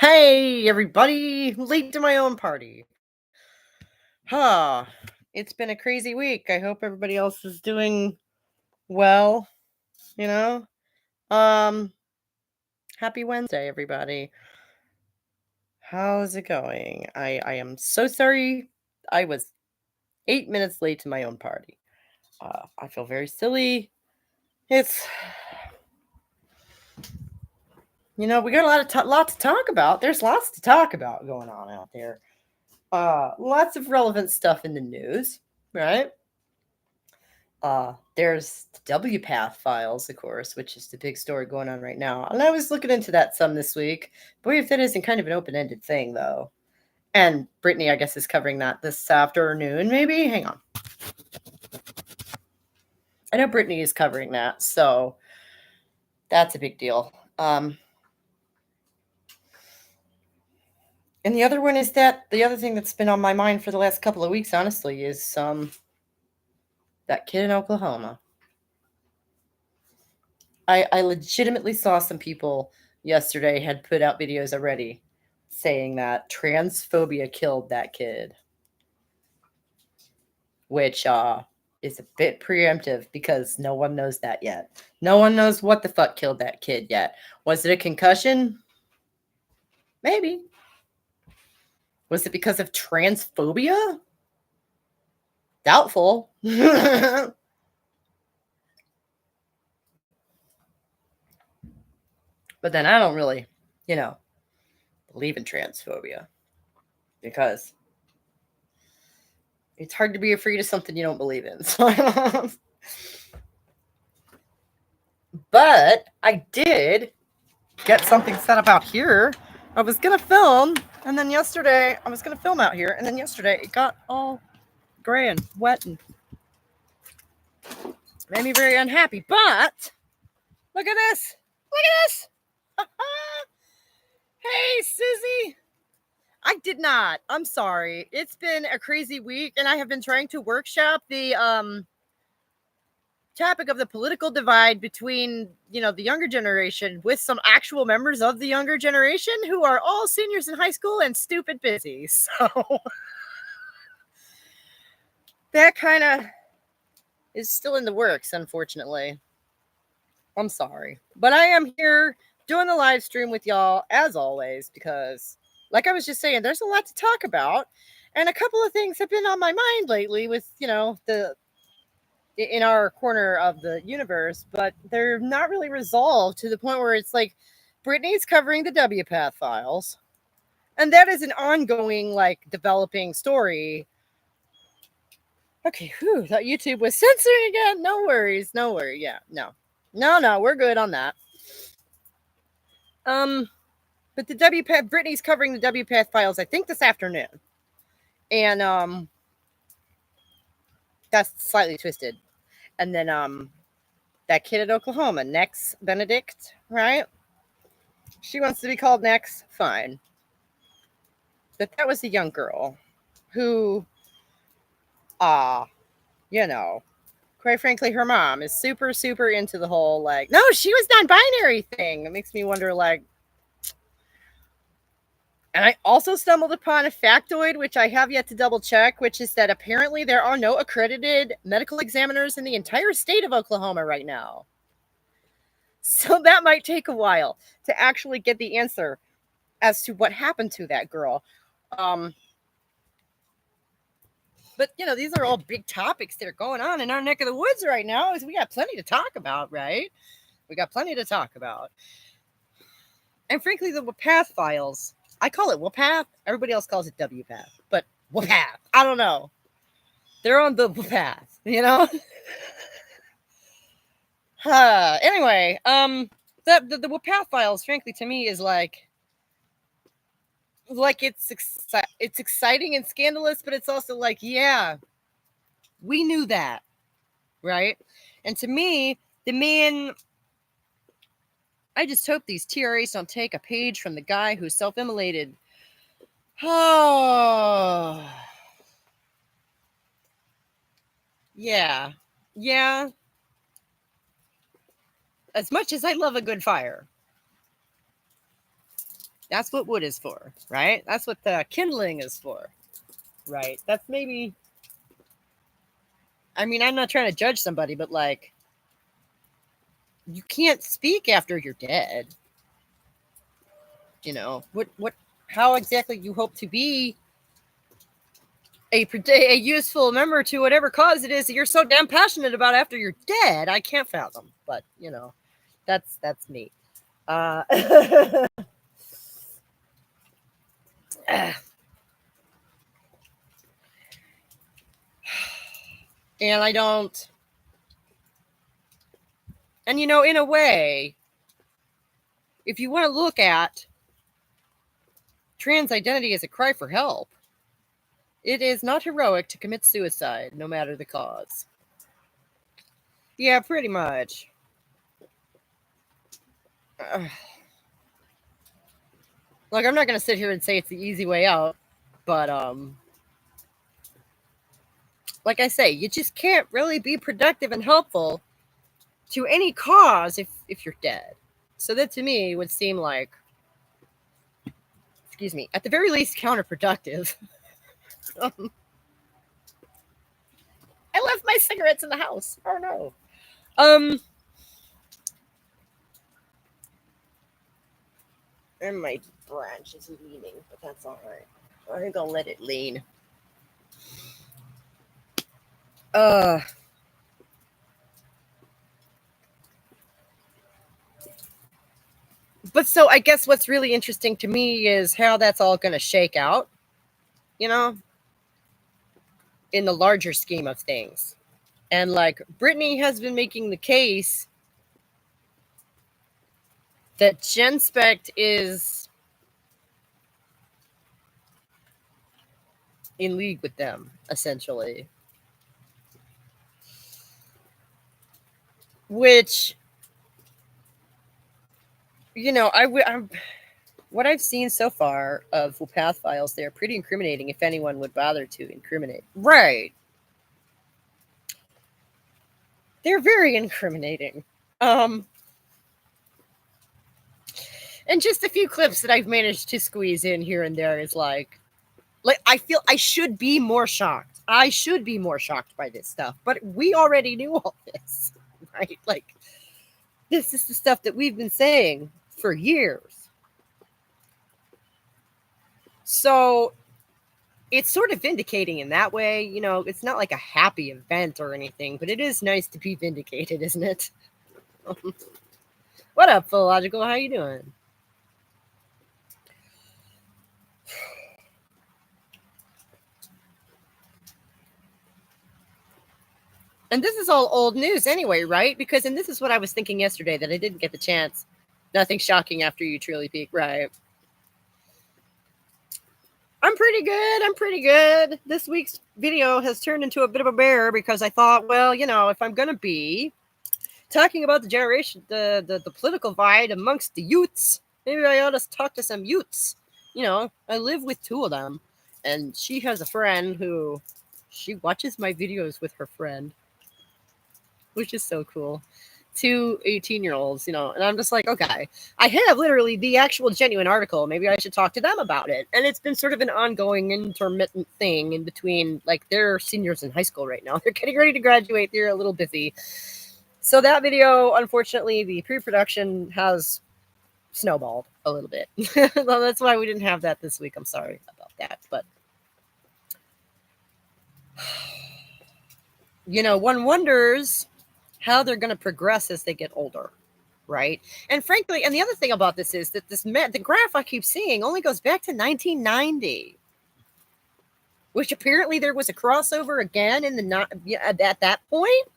Hey, everybody! Late to my own party. Huh. It's been a crazy week. I hope everybody else is doing well, you know? Um, Happy Wednesday, everybody. How's it going? I am so sorry. I was 8 minutes late to my own party. I feel very silly. It's, we got a lot to talk about. There's lots to talk about going on out there. Lots of relevant stuff in the news, right? There's the WPath files, of course, which is the big story going on right now. And I was looking into that some this week. Boy, if that isn't kind of an open-ended thing, though. And Brittany, I guess, is covering that this afternoon, maybe? Hang on. I know Brittany is covering that, so that's a big deal. And the other one is that the other thing that's been on my mind for the last couple of weeks, honestly, is that kid in Oklahoma. I legitimately saw some people yesterday had put out videos already saying that transphobia killed that kid, which is a bit preemptive because no one knows that yet. No one knows what the fuck killed that kid yet. Was it a concussion? Maybe. Was it because of transphobia? Doubtful. But then I don't really, believe in transphobia because it's hard to be afraid of something you don't believe in. But I did get something set up out here. I was going to film, and then yesterday, I was going to film out here, and then yesterday it got all gray and wet and made me very unhappy. But look at this. Look at this. Hey, Susie. I did not. I'm sorry. It's been a crazy week, and I have been trying to workshop the topic of the political divide between, the younger generation with some actual members of the younger generation who are all seniors in high school and stupid busy. So that kind of is still in the works, unfortunately. I'm sorry. But I am here doing the live stream with y'all, as always, because like I was just saying, there's a lot to talk about. And a couple of things have been on my mind lately with, in our corner of the universe, but they're not really resolved to the point where it's like Brittany's covering the WPath files. And that is an ongoing, developing story. Okay, thought YouTube was censoring again. No worries. Yeah, no, we're good on that. But the WPath, Brittany's covering the WPath files, I think this afternoon. And, that's slightly twisted. And then, that kid at Oklahoma, Nex Benedict, right? She wants to be called Nex, fine. But that was a young girl who, quite frankly, her mom is super, super into the whole, no, she was non-binary thing. It makes me wonder, and I also stumbled upon a factoid, which I have yet to double check, which is that apparently there are no accredited medical examiners in the entire state of Oklahoma right now. So that might take a while to actually get the answer as to what happened to that girl. But, these are all big topics that are going on in our neck of the woods right now. We got plenty to talk about, right? We got plenty to talk about. And frankly, the WPath files, I call it WPath. Everybody else calls it WPath. But WPath, I don't know. They're on the WPath, Anyway, the WPath files, frankly, to me is like it's exciting and scandalous, but it's also like, yeah, we knew that, right? And to me, the man, I just hope these TRAs don't take a page from the guy who self-immolated. Oh, yeah. As much as I love a good fire, That's what wood is for, right? That's what the kindling is for, right? That's maybe. I mean, I'm not trying to judge somebody, but like, you can't speak after you're dead. What, how exactly you hope to be a useful member to whatever cause it is that you're so damn passionate about after you're dead? I can't fathom, but that's me. And I don't. And in a way, if you want to look at trans identity as a cry for help, it is not heroic to commit suicide, no matter the cause. Yeah, pretty much. Like, I'm not going to sit here and say it's the easy way out, but like I say, you just can't really be productive and helpful to any cause if you're dead. So that to me would seem like, excuse me, at the very least counterproductive. I left my cigarettes in the house. Oh no. And my branch is leaning, but that's all right. I think I'll let it lean. But so I guess what's really interesting to me is how that's all going to shake out, in the larger scheme of things. And like Brittany has been making the case that GenSpect is in league with them, essentially. Which, what I've seen so far of path files, they're pretty incriminating if anyone would bother to incriminate. Right. They're very incriminating. And just a few clips that I've managed to squeeze in here and there is like I feel I should be more shocked. I should be more shocked by this stuff, but we already knew all this, right? Like, this is the stuff that we've been saying for years. So it's sort of vindicating in that way. It's not like a happy event or anything, but it is nice to be vindicated, isn't it? What up, Philological? How you doing? And this is all old news anyway, right? And this is what I was thinking yesterday that I didn't get the chance. Nothing shocking after you truly peak, right? I'm pretty good. This week's video has turned into a bit of a bear because I thought, well, if I'm going to be talking about the generation, the political divide amongst the youths, maybe I ought to talk to some youths. I live with two of them, and she has a friend who she watches my videos with her friend, which is so cool. 2 18-year-olds, and I'm just like, okay, I have literally the actual genuine article. Maybe I should talk to them about it. And it's been sort of an ongoing intermittent thing in between, like, they're seniors in high school right now. They're getting ready to graduate. They're a little busy. So that video, unfortunately, the pre-production has snowballed a little bit. Well, that's why we didn't have that this week. I'm sorry about that. But, one wonders how they're going to progress as they get older, right? And frankly, and the other thing about this is that the graph I keep seeing only goes back to 1990, which apparently there was a crossover again at that point.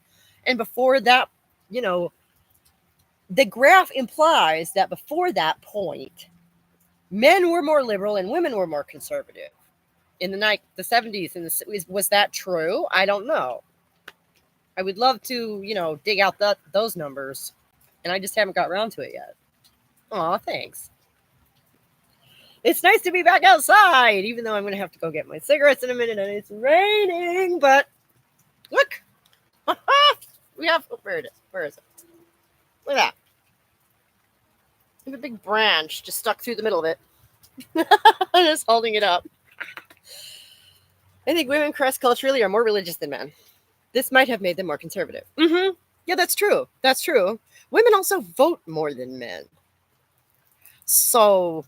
And before that, the graph implies that before that point, men were more liberal and women were more conservative in the 70s. And was that true? I don't know. I would love to, dig out those numbers, and I just haven't got around to it yet. Aw, thanks. It's nice to be back outside, even though I'm going to have to go get my cigarettes in a minute, and it's raining, but look. We have, where is it? Look at that. There's a big branch just stuck through the middle of it. Just holding it up. I think women cross-culturally are more religious than men. This might have made them more conservative. Mm-hmm. Yeah, that's true. That's true. Women also vote more than men. So,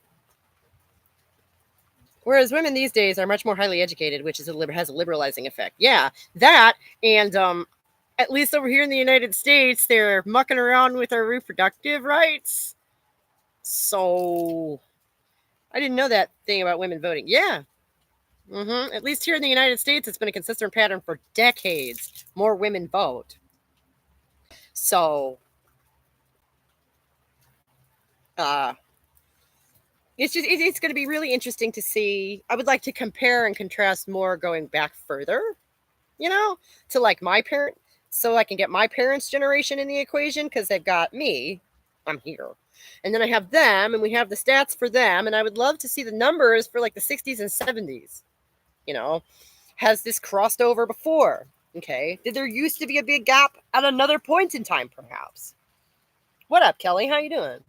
whereas women these days are much more highly educated, which has a liberalizing effect. Yeah, that and at least over here in the United States, they're mucking around with our reproductive rights. So, I didn't know that thing about women voting. Yeah. Mm-hmm. At least here in the United States, it's been a consistent pattern for decades. More women vote. So, uh, it's going to be really interesting to see. I would like to compare and contrast more going back further, to like my parent, so I can get my parents' generation in the equation because they've got me. I'm here. And then I have them, and we have the stats for them. And I would love to see the numbers for like the 60s and 70s. Has this crossed over before? Okay. Did there used to be a big gap at another point in time, perhaps? What up, Kelly? How you doing?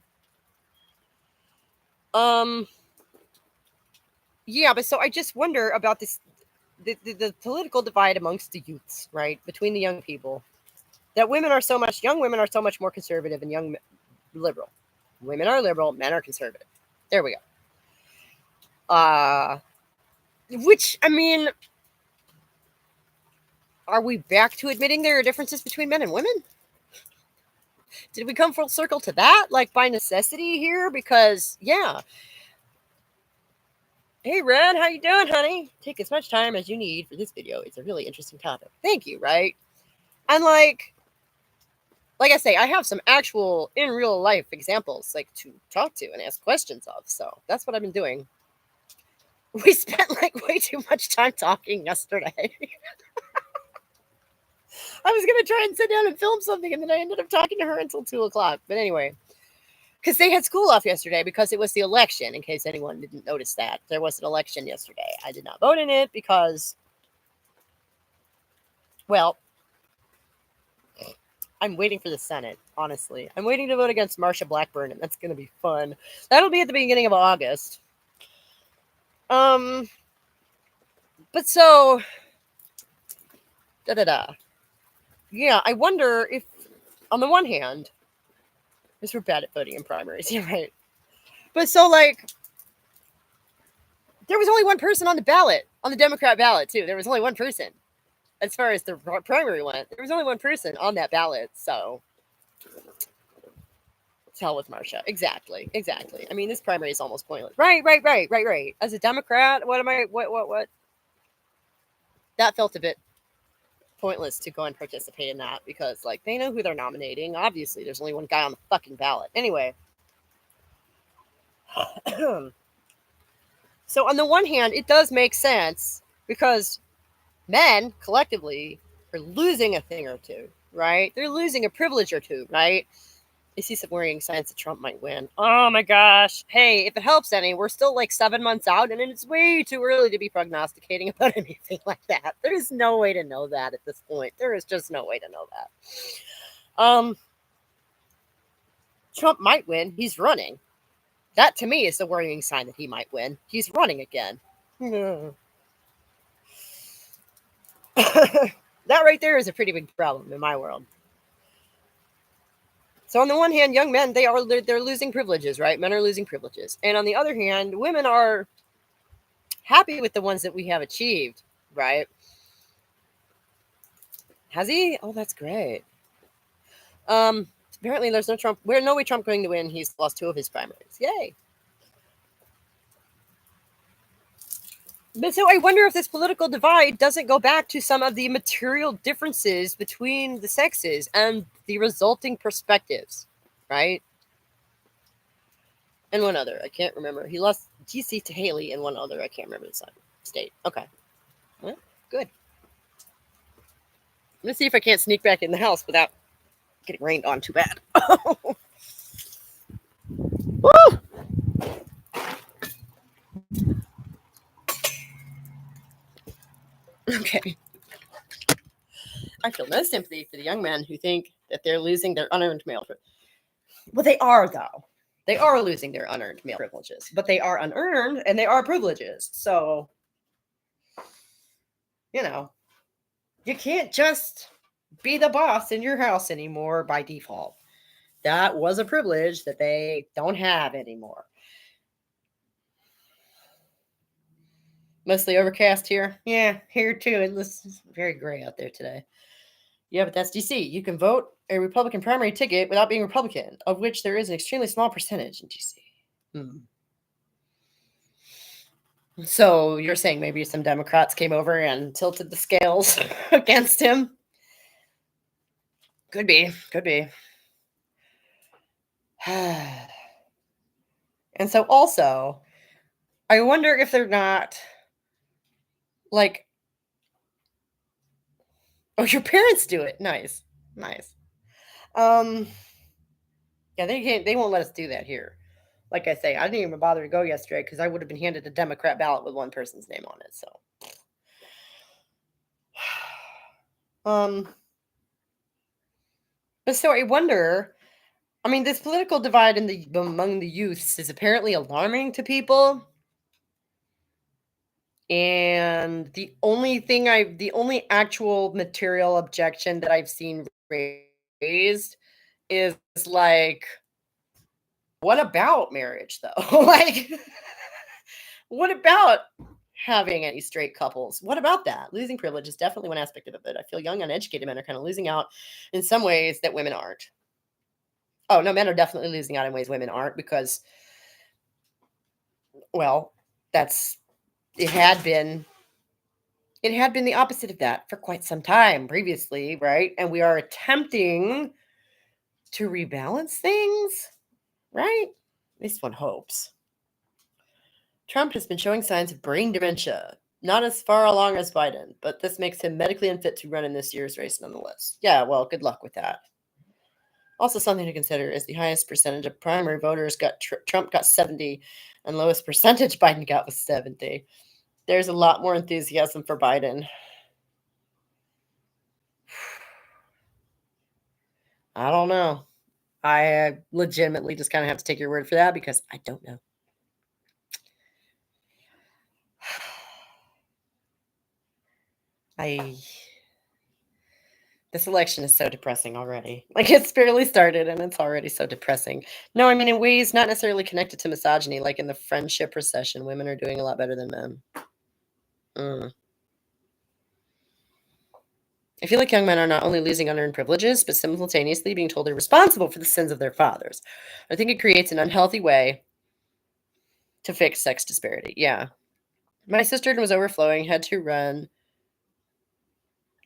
Yeah, but so I just wonder about this the political divide amongst the youths, right? Between the young people. That young women are so much more conservative and young liberal. Women are liberal, men are conservative. There we go. Which, I mean, are we back to admitting there are differences between men and women? Did we come full circle to that, like by necessity here? Because, yeah. Hey, Red, how you doing, honey? Take as much time as you need for this video. It's a really interesting topic. Thank you, right? And like I say, I have some actual in real life examples like to talk to and ask questions of. So that's what I've been doing. We spent like way too much time talking yesterday. I was gonna try and sit down and film something, and then I ended up talking to her until 2:00. But anyway, because they had school off yesterday because it was the election. In case anyone didn't notice that, there was an election yesterday. I did not vote in it because, well, I'm waiting for the Senate, honestly. I'm waiting to vote against Marsha Blackburn, and that's going to be fun. That'll be at the beginning of August. But so, yeah, I wonder if, on the one hand, because we're bad at voting in primaries, you're right. But so, like, there was only one person on the ballot, on the Democrat ballot, too. There was only one person. As far as the primary went, there was only one person on that ballot, so hell with Marsha. Exactly. I mean, this primary is almost pointless. Right. As a Democrat, what? That felt a bit pointless to go and participate in that because, like, they know who they're nominating. Obviously, there's only one guy on the fucking ballot. Anyway. So, on the one hand, it does make sense because men, collectively, are losing a thing or two, right? They're losing a privilege or two, right? I see some worrying signs that Trump might win. Oh my gosh. Hey, if it helps any, we're still like 7 months out, and it's way too early to be prognosticating about anything like that. There's no way to know that at this point. There is just no way to know that. Trump might win. He's running. That, to me, is the worrying sign that he might win. He's running again. That right there is a pretty big problem in my world. So on the one hand, young men, they're losing privileges, right? Men are losing privileges. And on the other hand, women are happy with the ones that we have achieved, right? Has he? Oh, that's great. Apparently there's no Trump. There's no way Trump going to win. He's lost 2 of his primaries. Yay. But so I wonder if this political divide doesn't go back to some of the material differences between the sexes and the resulting perspectives, right? And one other, I can't remember. He lost DC to Haley and one other, I can't remember the state. Okay. Well, good. Let's see if I can't sneak back in the house without getting rained on too bad. Woo! Okay. I feel no sympathy for the young men who think that they're losing their unearned male. Well, they are, though. They are losing their unearned male privileges, but they are unearned and they are privileges. So, you can't just be the boss in your house anymore by default. That was a privilege that they don't have anymore. Mostly overcast here. Yeah, here too. It's very gray out there today. Yeah, but that's DC. You can vote a Republican primary ticket without being Republican, of which there is an extremely small percentage in DC. So you're saying maybe some Democrats came over and tilted the scales against him? Could be. And so also, I wonder if they're not like, oh, your parents do it. Nice. Yeah, they won't let us do that here. Like I say, I didn't even bother to go yesterday because I would have been handed a Democrat ballot with one person's name on it. So, but so I wonder. I mean, this political divide among the youths is apparently alarming to people. And the only actual material objection that I've seen raised is like, what about marriage though? Like, what about having any straight couples? What about that? Losing privilege is definitely one aspect of it. I feel young, uneducated men are kind of losing out in some ways that women aren't. Oh, no, men are definitely losing out in ways women aren't because, well, it had been the opposite of that for quite some time previously, right? And we are attempting to rebalance things, right? At least one hopes. Trump has been showing signs of brain dementia, not as far along as Biden, but this makes him medically unfit to run in this year's race nonetheless. Yeah, well, good luck with that. Also, something to consider is the highest percentage of primary voters Trump got 70, and lowest percentage Biden got was 70. There's a lot more enthusiasm for Biden. I don't know. I legitimately just kind of have to take your word for that because I don't know. This election is so depressing already. Like, it's barely started and it's already so depressing. No, I mean, in ways not necessarily connected to misogyny, like in the friendship recession, women are doing a lot better than men. I feel like young men are not only losing unearned privileges, but simultaneously being told they're responsible for the sins of their fathers. I think it creates an unhealthy way to fix sex disparity. Yeah. My cistern was overflowing, had to run,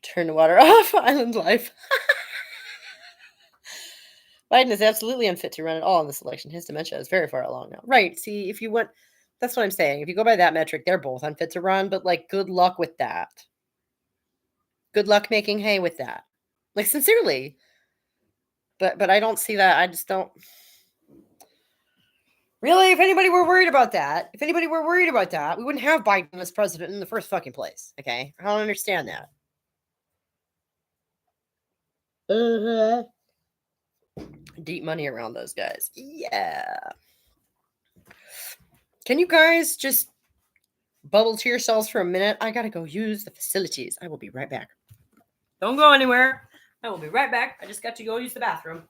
turn the water off, island life. Biden is absolutely unfit to run at all in this election. His dementia is very far along now. Right. See, if you went, that's what I'm saying. If you go by that metric, they're both unfit to run, but like, good luck with that. Good luck making hay with that. Like, sincerely. But I don't see that. I just don't. Really, if anybody were worried about that, we wouldn't have Biden as president in the first fucking place. Okay? I don't understand that. Deep money around those guys. Yeah. Can you guys just bubble to yourselves for a minute? I gotta go use the facilities. I will be right back. Don't go anywhere. I will be right back. I just got to go use the bathroom.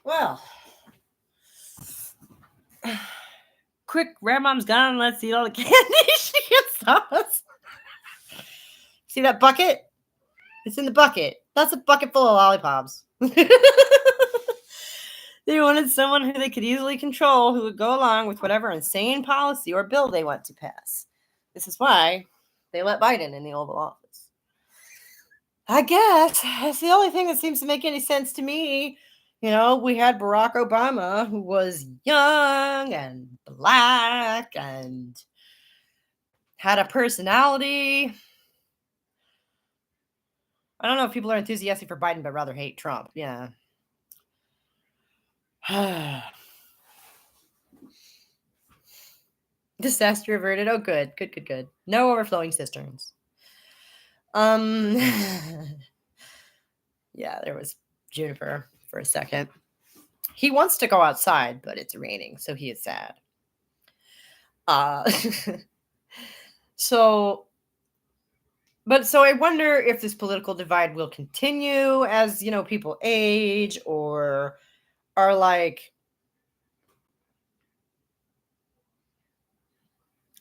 Well, quick, grandmom's gone. Let's eat all the candy she gets us. See that bucket? It's in the bucket. That's a bucket full of lollipops. They wanted someone who they could easily control, who would go along with whatever insane policy or bill they want to pass. This is why they let Biden in the Oval Office. I guess it's the only thing that seems to make any sense to me. You know, we had Barack Obama, who was young and black and had a personality. I don't know if people are enthusiastic for Biden, but rather hate Trump. Yeah. Disaster averted. Oh, good. Good. No overflowing cisterns. Yeah, there was Juniper for a second. He wants to go outside, but it's raining, so he is sad. So I wonder if this political divide will continue as, you know, people age or are like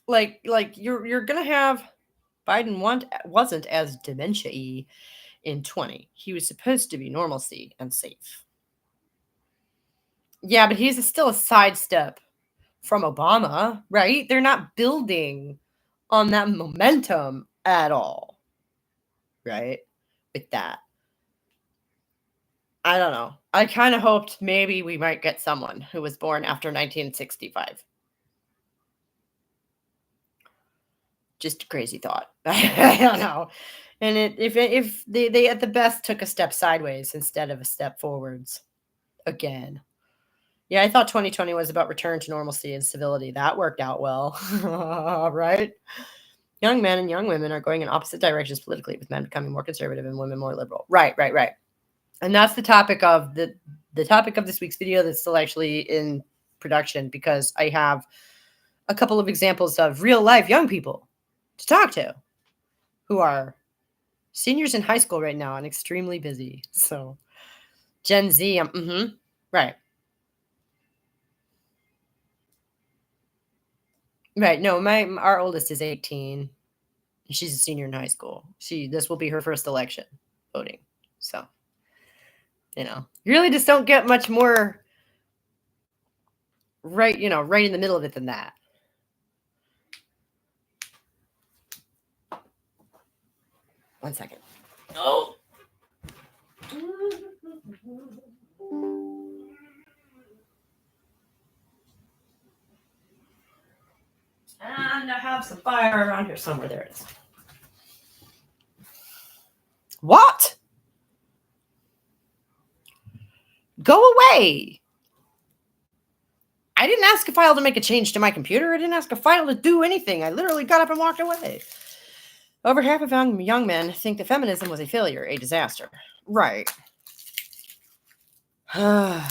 you're gonna have Biden wasn't as dementia-y in 20. He was supposed to be normalcy and safe. Yeah, but he's still a sidestep from Obama, right? They're not building on that momentum at all, right? With that. I don't know. I kind of hoped maybe we might get someone who was born after 1965. Just a crazy thought. I don't know. And if they at the best took a step sideways instead of a step forwards again. Yeah, I thought 2020 was about return to normalcy and civility. That worked out well. Right? Young men and young women are going in opposite directions politically, with men becoming more conservative and women more liberal. Right. And that's the topic of the topic of this week's video that's still actually in production, because I have a couple of examples of real life young people to talk to who are seniors in high school right now and extremely busy. So Gen Z, right. Right. No, our oldest is 18. She's a senior in high school. This will be her first election voting. So, you know, you really just don't get much more right in the middle of it than that. One second. Oh. And I have some fire around here somewhere. There it is. What? Go away. I didn't ask a file to make a change to my computer. I didn't ask a file to do anything. I literally got up and walked away. Over half of young men think that feminism was a failure, a disaster. Right. Can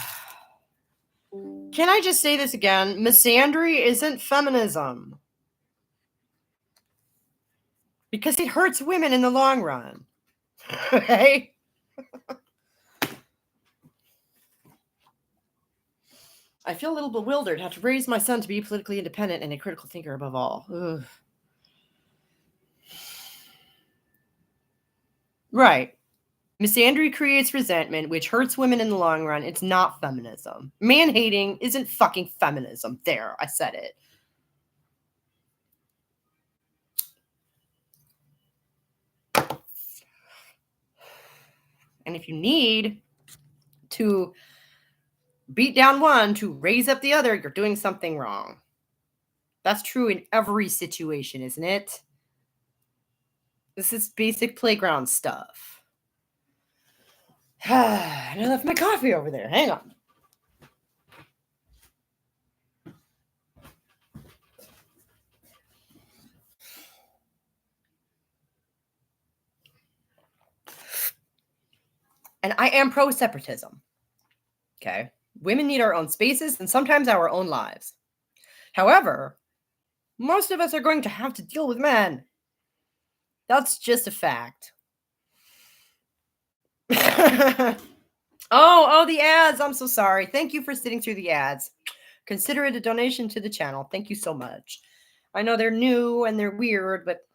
I just say this again? Misandry isn't feminism. Because it hurts women in the long run. Okay? I feel a little bewildered. Have to raise my son to be politically independent and a critical thinker above all. Ugh. Right. Misandry creates resentment, which hurts women in the long run. It's not feminism. Man-hating isn't fucking feminism. There, I said it. And if you need to beat down one to raise up the other, you're doing something wrong. That's true in every situation, isn't it? This is basic playground stuff. And I left my coffee over there. Hang on. And I am pro-separatism. Okay? Women need our own spaces and sometimes our own lives. However, most of us are going to have to deal with men. That's just a fact. Oh, the ads. I'm so sorry. Thank you for sitting through the ads. Consider it a donation to the channel. Thank you so much. I know they're new and they're weird, but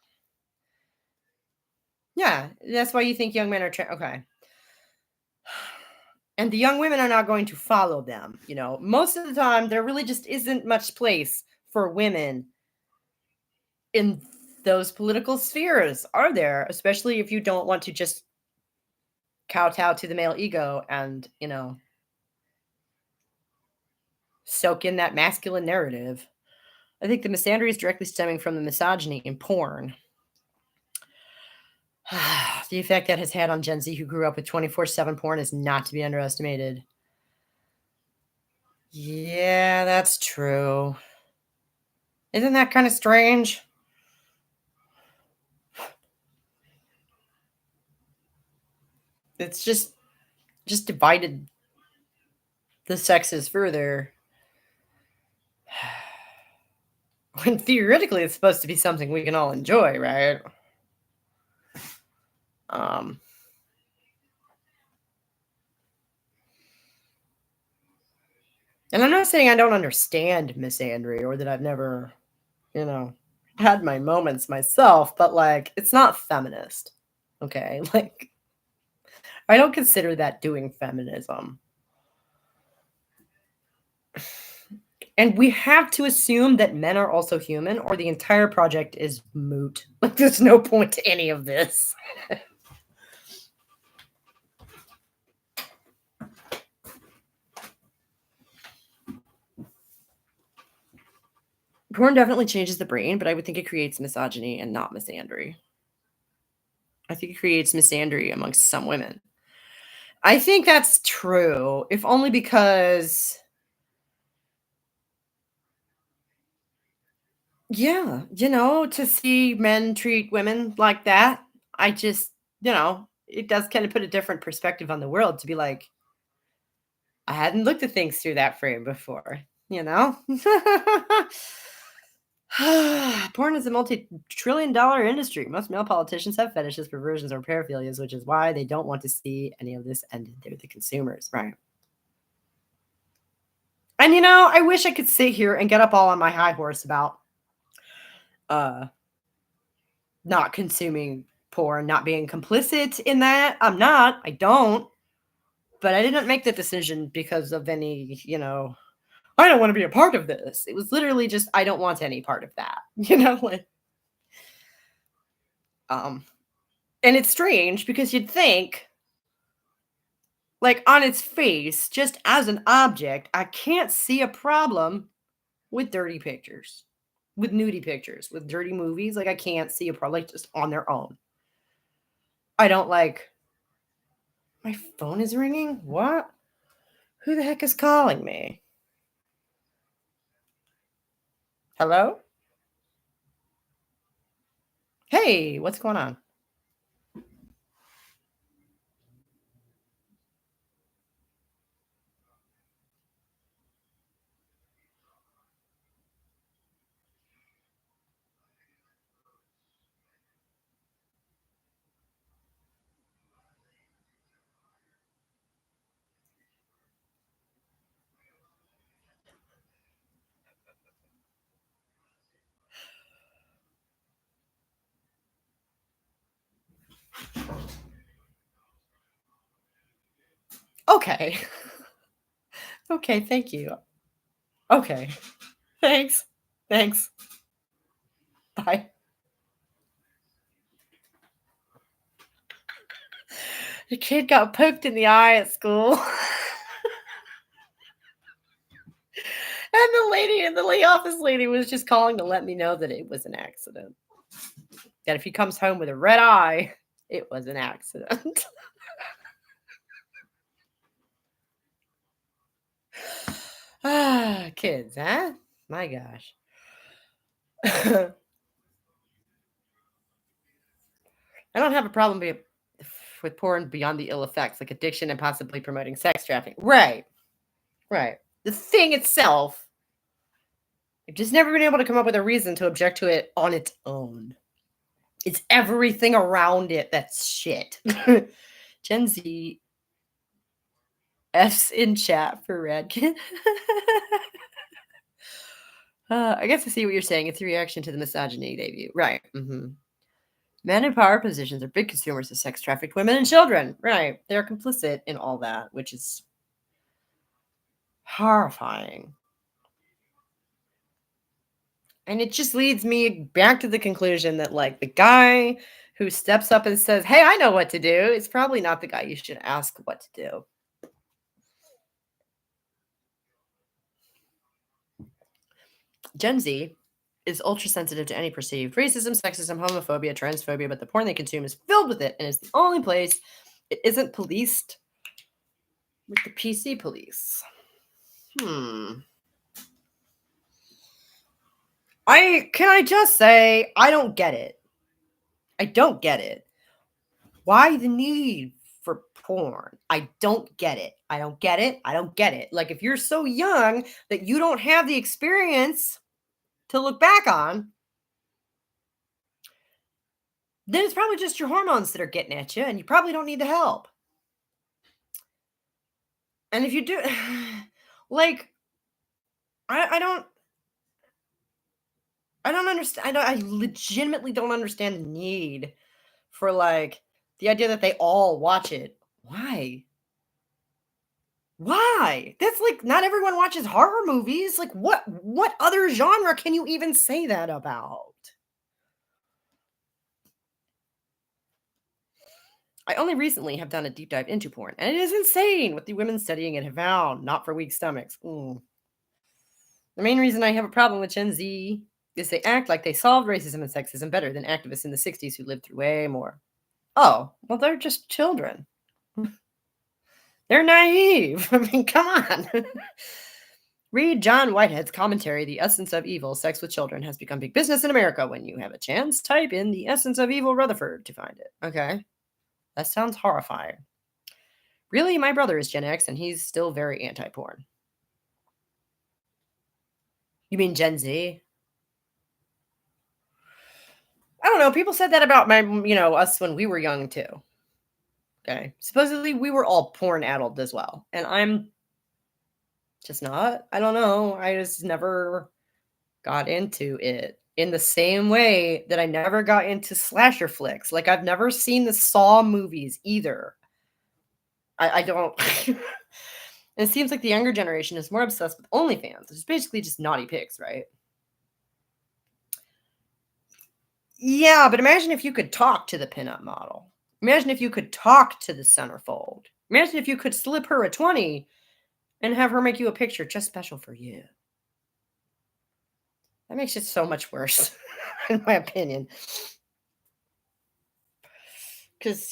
yeah, that's why you think young men are okay. And the young women are not going to follow them. You know, most of the time, there really just isn't much place for women in those political spheres are there, especially if you don't want to just kowtow to the male ego and, soak in that masculine narrative. I think the misandry is directly stemming from the misogyny in porn. The effect that has had on Gen Z who grew up with 24/7 porn is not to be underestimated. Yeah, that's true. Isn't that kind of strange? It's just divided the sexes further. When theoretically it's supposed to be something we can all enjoy, right? And I'm not saying I don't understand misandry or that I've never, had my moments myself, but like it's not feminist. Okay? Like I don't consider that doing feminism. And we have to assume that men are also human or the entire project is moot. Like there's no point to any of this. Porn definitely changes the brain, but I would think it creates misogyny and not misandry. I think it creates misandry amongst some women. I think that's true, if only because, yeah, to see men treat women like that, I just, it does kind of put a different perspective on the world to be like, I hadn't looked at things through that frame before, Porn is a multi-trillion-dollar industry. Most male politicians have fetishes, perversions, or paraphilias, which is why they don't want to see any of this ended. They're the consumers, right? And I wish I could sit here and get up all on my high horse about not consuming porn, not being complicit in that. I'm not. I don't. But I didn't make the decision because of any, I don't want to be a part of this. It was literally just I don't want any part of that. Like and it's strange because you'd think like on its face, just as an object, I can't see a problem with dirty pictures, with nudie pictures, with dirty movies. Like I can't see a problem like just on their own. I don't like my phone is ringing. What? Who the heck is calling me? Hello? Hey, what's going on? Okay. Okay, thank you. Okay. Thanks. Thanks. Bye. The kid got poked in the eye at school. And the lady and the office lady was just calling to let me know that it was an accident. That if he comes home with a red eye, it was an accident. Kids, huh? My gosh. I don't have a problem with porn beyond the ill effects, like addiction and possibly promoting sex trafficking. Right. Right. The thing itself, I've just never been able to come up with a reason to object to it on its own. It's everything around it that's shit. Gen Z F's in chat for Radkit. I guess I see what you're saying. It's a reaction to the misogyny debut. Right. Mm-hmm. Men in power positions are big consumers of sex trafficked women and children. Right. They're complicit in all that, which is horrifying. And it just leads me back to the conclusion that, like, the guy who steps up and says, "Hey, I know what to do," is probably not the guy you should ask what to do. Gen Z is ultra sensitive to any perceived racism, sexism, homophobia, transphobia, but the porn they consume is filled with it, and it's the only place it isn't policed with the PC police. I just say I don't get it. I don't get it. Why the need for porn? I don't get it. I don't get it. I don't get it. Like, if you're so young that you don't have the experience to look back on, then it's probably just your hormones that are getting at you, and you probably don't need the help. And if you do, like, I don't understand. I legitimately don't understand the need for, like, the idea that they all watch it. Why? Why? That's like, not everyone watches horror movies. Like, what other genre can you even say that about? I only recently have done a deep dive into porn, and it is insane what the women studying it have found. Not for weak stomachs. The main reason I have a problem with Gen Z is they act like they solved racism and sexism better than activists in the 60s who lived through way more. Oh, well, they're just children. They're naive. I mean, come on. Read John Whitehead's commentary, The Essence of Evil, Sex with Children Has Become Big Business in America. When you have a chance, type in The Essence of Evil Rutherford to find it. Okay. That sounds horrifying. Really, my brother is Gen X, and he's still very anti-porn. You mean Gen Z? I don't know. People said that about us when we were young too. Okay. Supposedly we were all porn addled as well. And I'm just not. I don't know. I just never got into it in the same way that I never got into slasher flicks. Like, I've never seen the Saw movies either. I don't. It seems like the younger generation is more obsessed with OnlyFans, which is basically just naughty pics, right? Yeah, but imagine if you could talk to the pinup model. Imagine if you could talk to the centerfold. Imagine if you could slip her a 20 and have her make you a picture just special for you. That makes it so much worse, in my opinion. Because,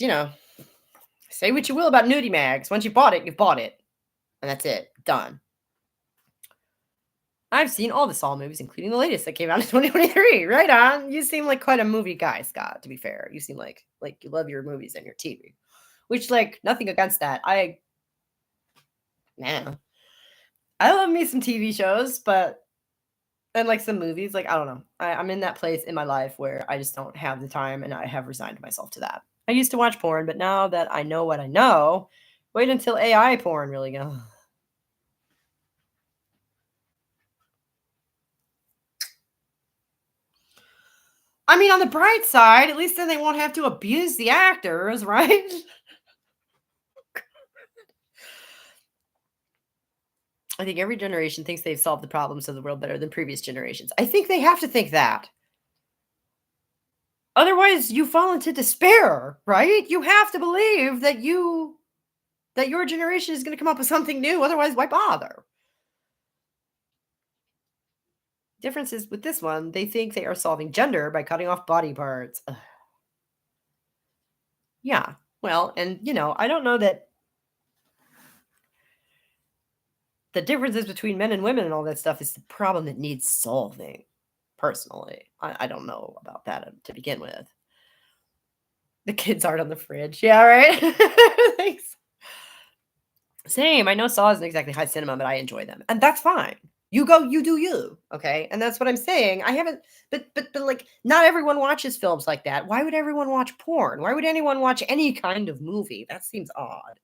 say what you will about nudie mags. Once you bought it, you've bought it. And that's it. Done. I've seen all the Saw movies, including the latest that came out in 2023. Right on. You seem like quite a movie guy, Scott, to be fair. You seem like you love your movies and your TV. Which, like, nothing against that. I love me some TV shows, and like some movies. Like, I don't know. I'm in that place in my life where I just don't have the time, and I have resigned myself to that. I used to watch porn, but now that I know what I know, wait until AI porn really goes. I mean, on the bright side, at least then they won't have to abuse the actors, right? I think every generation thinks they've solved the problems of the world better than previous generations. I think they have to think that. Otherwise, you fall into despair, right? You have to believe that your generation is going to come up with something new. Otherwise, why bother? Difference is with this one, they think they are solving gender by cutting off body parts. Ugh. Yeah. Well, and I don't know that the differences between men and women and all that stuff is the problem that needs solving. Personally, I don't know about that to begin with. The kids art on the fridge. Yeah, right? Thanks. Same. I know Saw isn't exactly high cinema, but I enjoy them. And that's fine. You go, you do you. Okay. And that's what I'm saying. I haven't, but like, not everyone watches films like that. Why would everyone watch porn? Why would anyone watch any kind of movie? That seems odd.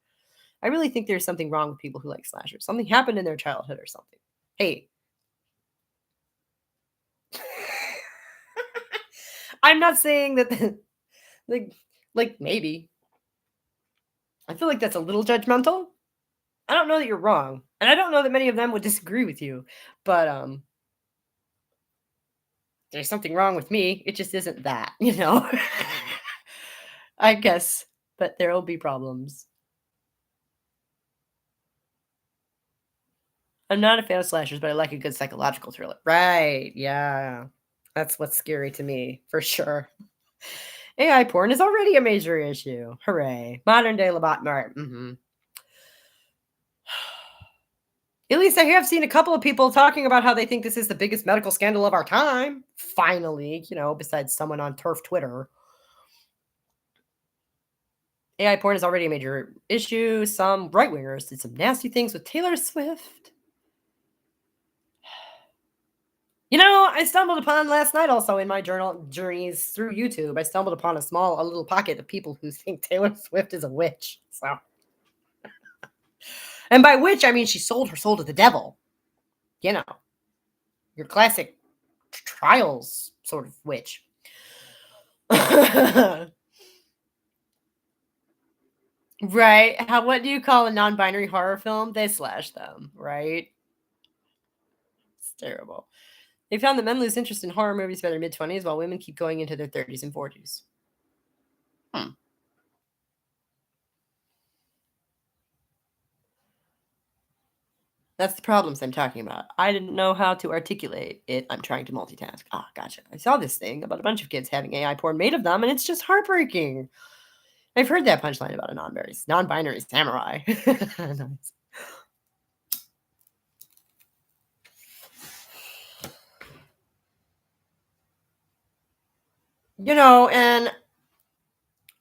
I really think there's something wrong with people who like slashers. Something happened in their childhood or something. Hey. I'm not saying that, like maybe. I feel like that's a little judgmental. I don't know that you're wrong. And I don't know that many of them would disagree with you. But there's something wrong with me. It just isn't that, I guess. But there will be problems. I'm not a fan of slashers, but I like a good psychological thriller. Right. Yeah. That's what's scary to me, for sure. AI porn is already a major issue. Hooray. Modern day lobotomy. At least I have seen a couple of people talking about how they think this is the biggest medical scandal of our time. Finally, besides someone on turf Twitter. AI porn is already a major issue. Some right-wingers did some nasty things with Taylor Swift. I stumbled upon last night also in my journeys through YouTube. I stumbled upon a little pocket of people who think Taylor Swift is a witch. So, and by witch, I mean she sold her soul to the devil. Your classic trials sort of witch. Right. What do you call a non-binary horror film? They slash them, right? It's terrible. They found that men lose interest in horror movies by their mid-20s while women keep going into their 30s and 40s. That's the problems I'm talking about. I didn't know how to articulate it. I'm trying to multitask. Ah, gotcha. I saw this thing about a bunch of kids having AI porn made of them, and it's just heartbreaking. I've heard that punchline about a non-binary samurai. Nice.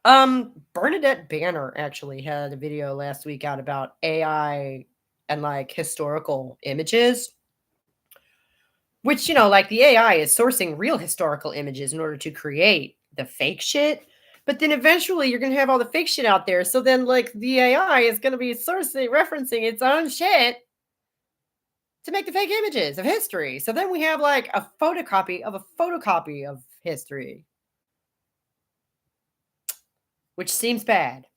And Bernadette Banner actually had a video last week out about AI and historical images. Which, the AI is sourcing real historical images in order to create the fake shit. But then eventually you're going to have all the fake shit out there. So then, the AI is going to be referencing its own shit to make the fake images of history. So then we have, a photocopy of history. Which seems bad.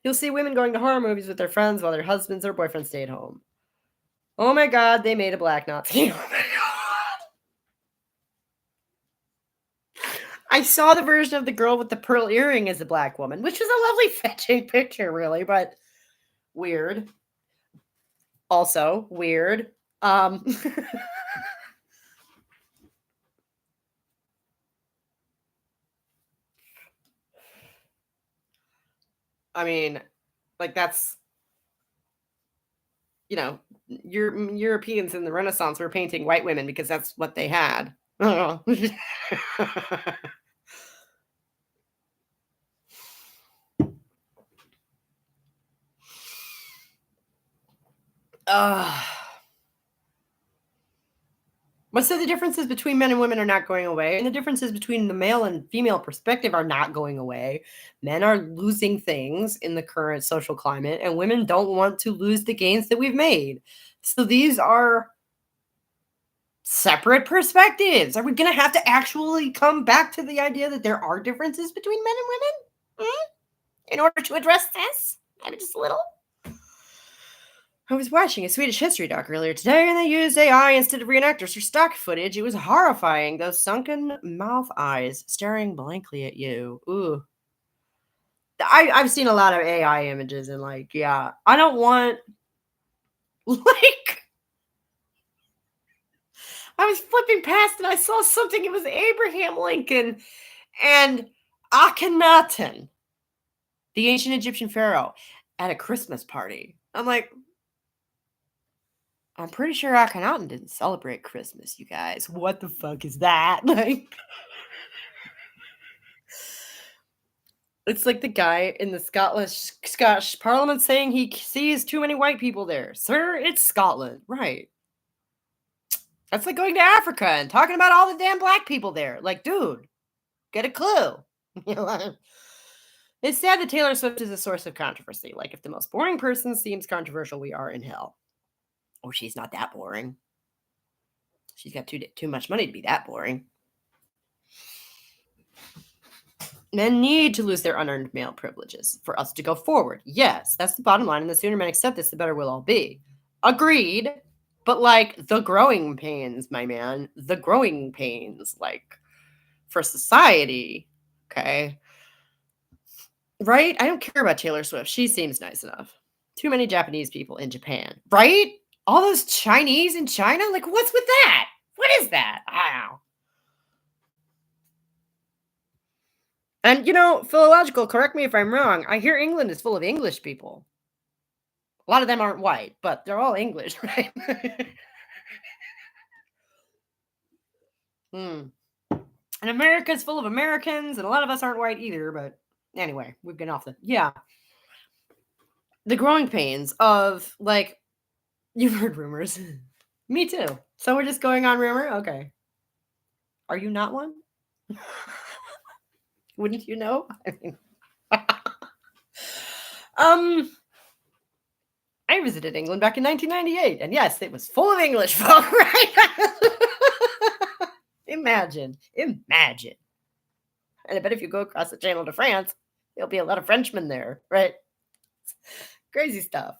You'll see women going to horror movies with their friends while their husbands or boyfriends stay at home. Oh my God, they made a black Nazi. Oh my God. I saw the version of the girl with the pearl earring as a black woman, which was a lovely fetching picture, really, but weird. Also weird. I mean, that's Europeans in the Renaissance were painting white women because that's what they had. I don't know. So the differences between men and women are not going away, and the differences between the male and female perspective are not going away. Men are losing things in the current social climate, and women don't want to lose the gains that we've made. So these are separate perspectives. Are we going to have to actually come back to the idea that there are differences between men and women in order to address this? Maybe just a little. I was watching a Swedish history doc earlier today, and they used AI instead of reenactors for stock footage. It was horrifying. Those sunken mouth eyes staring blankly at you. Ooh. I've seen a lot of AI images, and I don't want I was flipping past and I saw something. It was Abraham Lincoln and Akhenaten, the ancient Egyptian pharaoh, at a Christmas party. I'm like, I'm pretty sure Akhenaten didn't celebrate Christmas, you guys. What the fuck is that? It's like the guy in the Scottish Parliament saying he sees too many white people there. Sir, it's Scotland. Right. That's like going to Africa and talking about all the damn black people there. Dude, get a clue. It's sad that Taylor Swift is a source of controversy. If the most boring person seems controversial, we are in hell. Oh, she's not that boring. She's got too much money to be that boring. Men need to lose their unearned male privileges for us to go forward. Yes, that's the bottom line. And the sooner men accept this, the better we'll all be. Agreed. But like the growing pains, my man, the growing pains, like for society. Okay. Right? I don't care about Taylor Swift. She seems nice enough. Too many Japanese people in Japan. Right? All those Chinese in China? Like, what's with that? What is that? Wow. And, philological, correct me if I'm wrong. I hear England is full of English people. A lot of them aren't white, but they're all English, right? And America's full of Americans, and a lot of us aren't white either, but anyway, we've been off yeah. The growing pains of, like, you've heard rumors. Me too. So we're just going on rumor? Okay. Are you not one? Wouldn't you know? I mean, I visited England back in 1998, and yes, it was full of English folk, right? Imagine. And I bet if you go across the channel to France, there'll be a lot of Frenchmen there, right? Crazy stuff.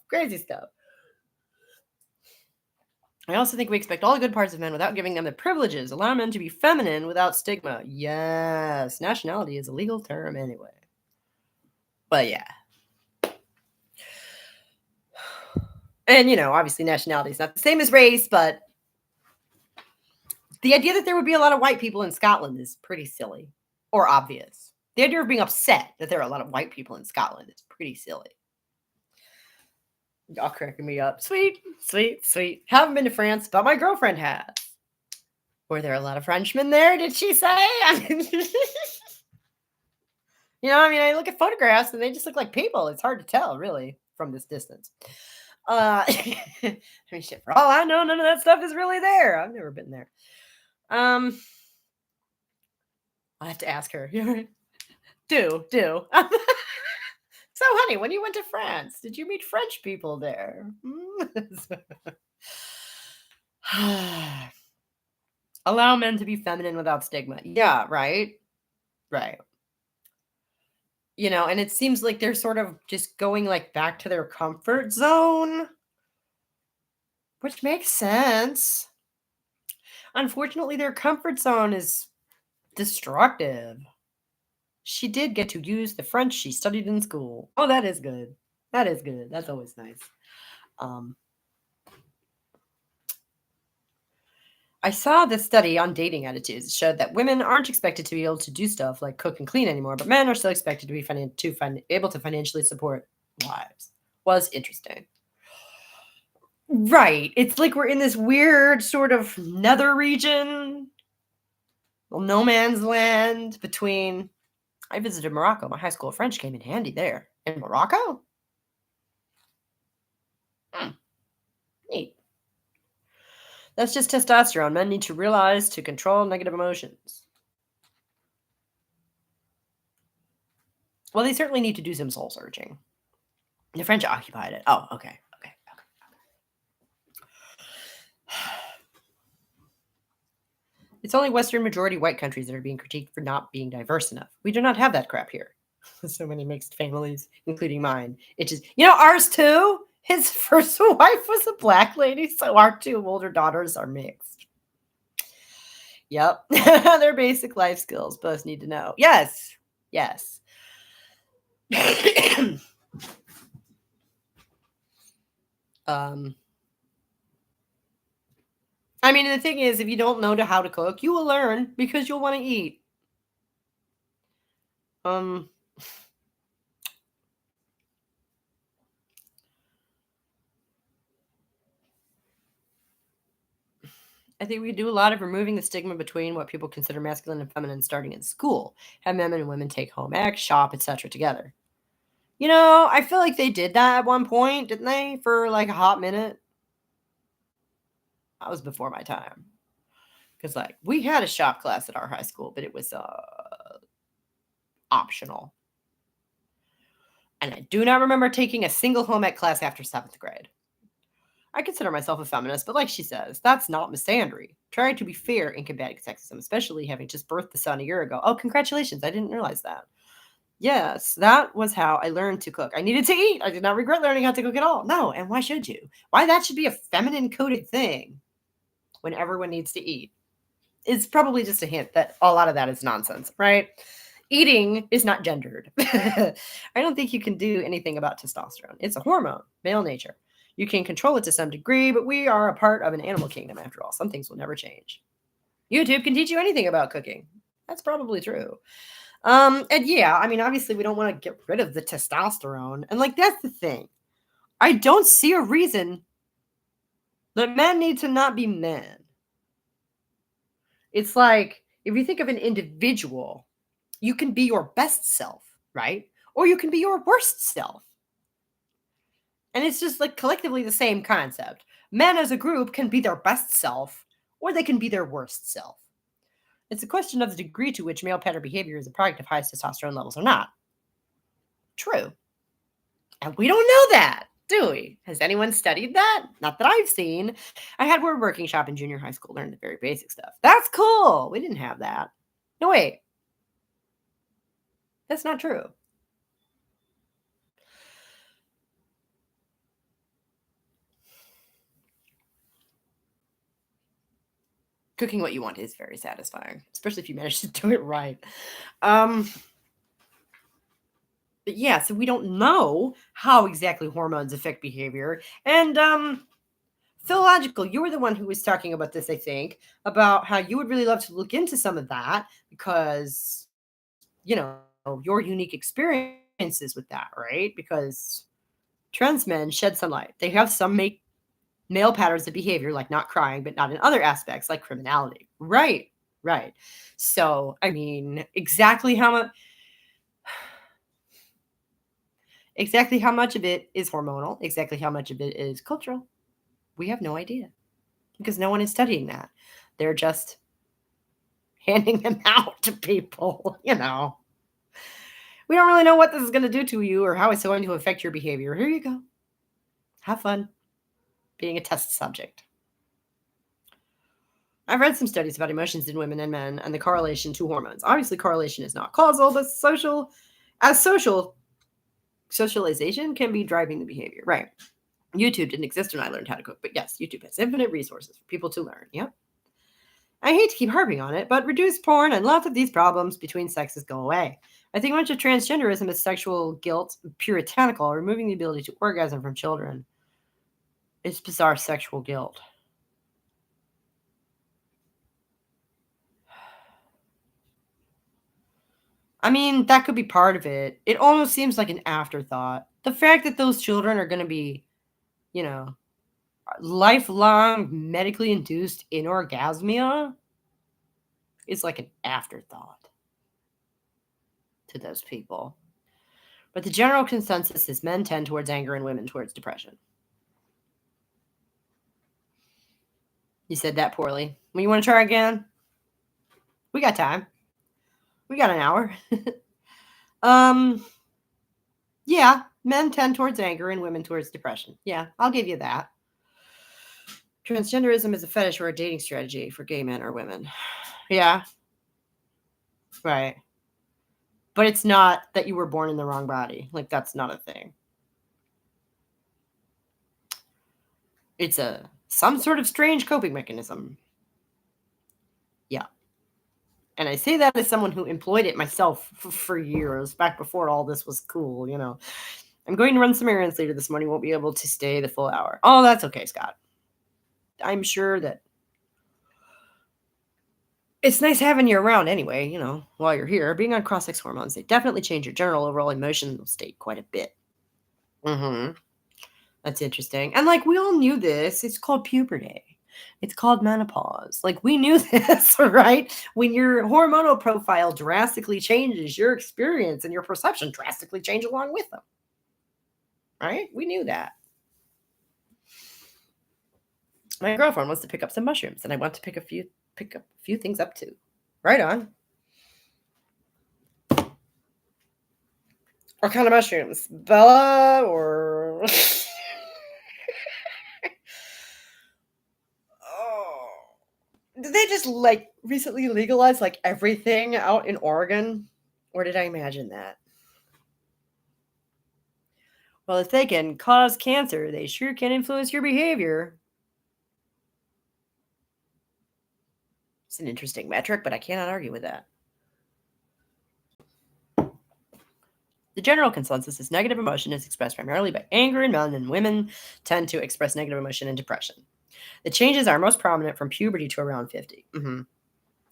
I also think we expect all the good parts of men without giving them the privileges. Allow men to be feminine without stigma. Yes. Nationality is a legal term anyway. But yeah. And, obviously nationality is not the same as race, but the idea that there would be a lot of white people in Scotland is pretty silly or obvious. The idea of being upset that there are a lot of white people in Scotland is pretty silly. Y'all cracking me up. Sweet. Haven't been to France, but my girlfriend has. Were there a lot of Frenchmen there, did she say? I look at photographs and they just look like people. It's hard to tell, really, from this distance. Shit, for all I know, none of that stuff is really there. I've never been there. I'll have to ask her. Do. So, honey, when you went to France, did you meet French people there? Allow men to be feminine without stigma. Yeah, right? Right. And it seems like they're sort of just going like back to their comfort zone, which makes sense. Unfortunately, their comfort zone is destructive. She did get to use the French she studied in school. Oh, that is good. That's always nice. I saw this study on dating attitudes. It showed that women aren't expected to be able to do stuff like cook and clean anymore, but men are still expected to be able to financially support wives. Was interesting. Right. It's like we're in this weird sort of nether region, no man's land between. I visited Morocco. My high school of French came in handy there. In Morocco? Neat. That's just testosterone. Men need to realize to control negative emotions. Well, they certainly need to do some soul searching. The French occupied it. Oh, okay. It's only Western majority white countries that are being critiqued for not being diverse enough. We do not have that crap here. So many mixed families, including mine. It's just, ours too. His first wife was a black lady, so our two older daughters are mixed. Yep. Their basic life skills both need to know. Yes. The thing is, if you don't know how to cook, you will learn because you'll want to eat. I think we could do a lot of removing the stigma between what people consider masculine and feminine starting in school. Have men and women take home ec, shop, etc. together. I feel like they did that at one point, didn't they? For like a hot minute. That was before my time. Because we had a shop class at our high school, but it was optional. And I do not remember taking a single home ec class after 7th grade. I consider myself a feminist, but like she says, that's not misandry. Trying to be fair in combating sexism, especially having just birthed the son a year ago. Oh, congratulations. I didn't realize that. Yes, that was how I learned to cook. I needed to eat. I did not regret learning how to cook at all. No, and why should you? Why that should be a feminine coded thing when everyone needs to eat? It's probably just a hint that a lot of that is nonsense, right? Eating is not gendered. I don't think you can do anything about testosterone. It's a hormone, male nature. You can control it to some degree, but we are a part of an animal kingdom after all. Some things will never change. YouTube can teach you anything about cooking. That's probably true. And yeah, I mean, obviously we don't want to get rid of the testosterone. And like, that's the thing. I don't see a reason that men need to not be men. It's like, if you think of an individual, you can be your best self, right? Or you can be your worst self. And it's just like collectively the same concept. Men as a group can be their best self, or they can be their worst self. It's a question of the degree to which male pattern behavior is a product of high testosterone levels or not. True. And we don't know that, do we? Has anyone studied that? Not that I've seen. I had word working shop in junior high school, learned the very basic stuff. That's cool. We didn't have that. No, wait. That's not true. Cooking what you want is very satisfying, especially if you manage to do it right. But yeah, so we don't know how exactly hormones affect behavior. And Philological, you were the one who was talking about this, I think, about how you would really love to look into some of that because, you know, your unique experiences with that, right? Because trans men shed some light. They have some male patterns of behavior, like not crying, but not in other aspects, like criminality. Right, right. So, I mean, exactly how much of it is hormonal, exactly how much of it is cultural, we have no idea because no one is studying that. They're just handing them out to people, We don't really know what this is going to do to you or how it's going to affect your behavior. Here you go. Have fun being a test subject. I've read some studies about emotions in women and men and the correlation to hormones. Obviously, correlation is not causal, but socialization can be driving the behavior. Right. YouTube didn't exist when I learned how to cook, but yes, YouTube has infinite resources for people to learn. Yep. I hate to keep harping on it, but reduced porn and lots of these problems between sexes go away. I think much of transgenderism is sexual guilt, puritanical, removing the ability to orgasm from children. It's bizarre sexual guilt. I mean, that could be part of it. It almost seems like an afterthought. The fact that those children are going to be, lifelong medically induced inorgasmia is like an afterthought to those people. But the general consensus is men tend towards anger and women towards depression. You said that poorly. Well, you want to try again? We got time. We got an hour. Yeah, men tend towards anger and women towards depression. Yeah, I'll give you that. Transgenderism is a fetish or a dating strategy for gay men or women. Yeah. Right. But it's not that you were born in the wrong body. Like, that's not a thing. It's some sort of strange coping mechanism. Yeah. And I say that as someone who employed it myself for years, back before all this was cool, I'm going to run some errands later this morning, won't be able to stay the full hour. Oh, that's okay, Scott. I'm sure that it's nice having you around anyway, while you're here. Being on cross-sex hormones, they definitely change your general overall emotional state quite a bit. Mm-hmm. That's interesting. And we all knew this. It's called puberty. It's called menopause. We knew this, right? When your hormonal profile drastically changes, your experience and your perception drastically change along with them. Right? We knew that. My girlfriend wants to pick up some mushrooms, and I want to pick up a few things up too. Right on. What kind of mushrooms? Bella or oh. Did they just recently legalize everything out in Oregon? Or did I imagine that? Well, if they can cause cancer, they sure can influence your behavior. It's an interesting metric, but I cannot argue with that. The general consensus is negative emotion is expressed primarily by anger in men, and women tend to express negative emotion in depression. The changes are most prominent from puberty to around 50.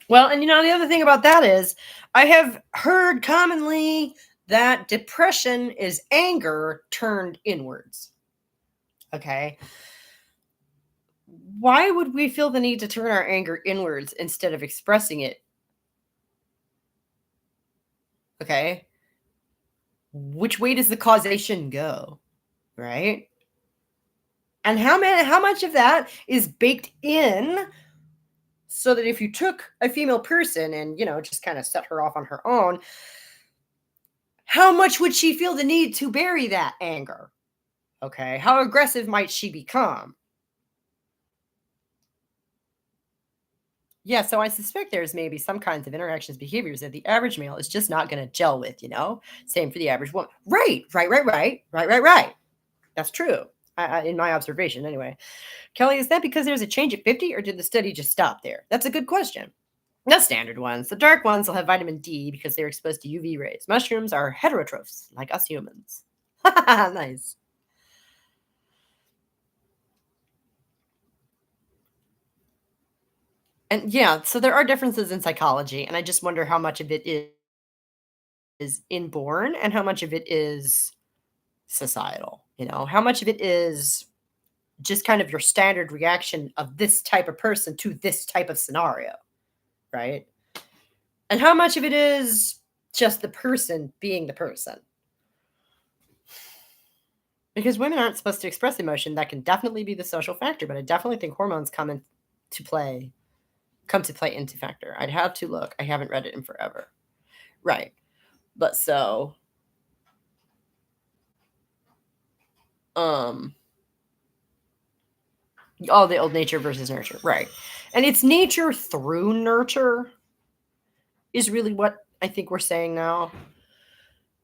Well, and the other thing about that is I have heard commonly that depression is anger turned inwards. Okay. Why would we feel the need to turn our anger inwards instead of expressing it? Okay. Which way does the causation go? Right? And how much of that is baked in so that if you took a female person and, just kind of set her off on her own, how much would she feel the need to bury that anger? Okay. How aggressive might she become? Yeah, so I suspect there's maybe some kinds of interactions, behaviors that the average male is just not going to gel with, Same for the average woman. Right. That's true. In my observation, anyway. Kelly, is that because there's a change at 50, or did the study just stop there? That's a good question. The standard ones. The dark ones will have vitamin D because they're exposed to UV rays. Mushrooms are heterotrophs, like us humans. Nice. And yeah, so there are differences in psychology, and I just wonder how much of it is inborn and how much of it is societal. How much of it is just kind of your standard reaction of this type of person to this type of scenario, right? And how much of it is just the person being the person. Because women aren't supposed to express emotion. That can definitely be the social factor, but I definitely think hormones come to play into factor. I'd have to look. I haven't read it in forever. Right. But so the old nature versus nurture. Right. And it's nature through nurture is really what I think we're saying now.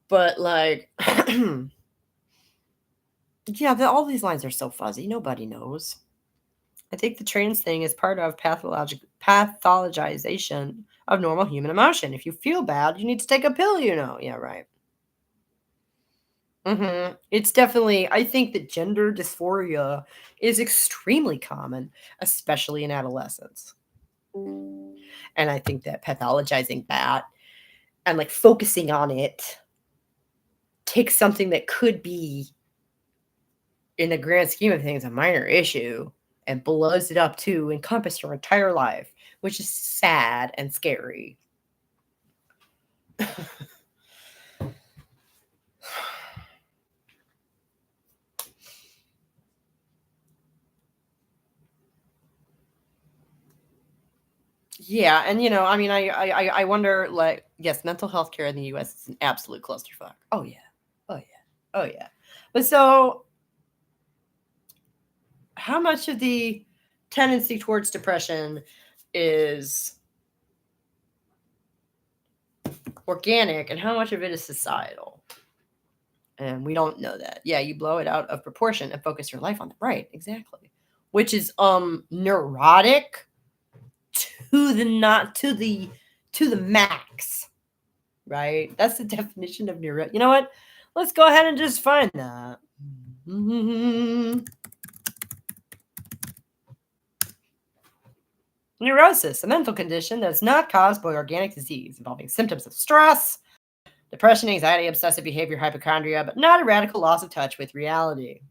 But like yeah, all these lines are so fuzzy. Nobody knows. I think the trans thing is part of pathologization of normal human emotion. If you feel bad, you need to take a pill, Yeah, right. It's definitely, I think that gender dysphoria is extremely common, especially in adolescence. And I think that pathologizing that and like focusing on it takes something that could be, in the grand scheme of things, a minor issue and blows it up to encompass your entire life, which is sad and scary. Yeah, and I wonder, like, yes, mental health care in the U.S. is an absolute clusterfuck. Oh yeah. But so, how much of the tendency towards depression is organic, and how much of it is societal? And we don't know that. Yeah, you blow it out of proportion and focus your life on the right, exactly. Which is neurotic to the max. Right? That's the definition of neurotic. You know what? Let's go ahead and just find that. Neurosis, a mental condition that's not caused by organic disease, involving symptoms of stress, depression, anxiety, obsessive behavior, hypochondria, but not a radical loss of touch with reality.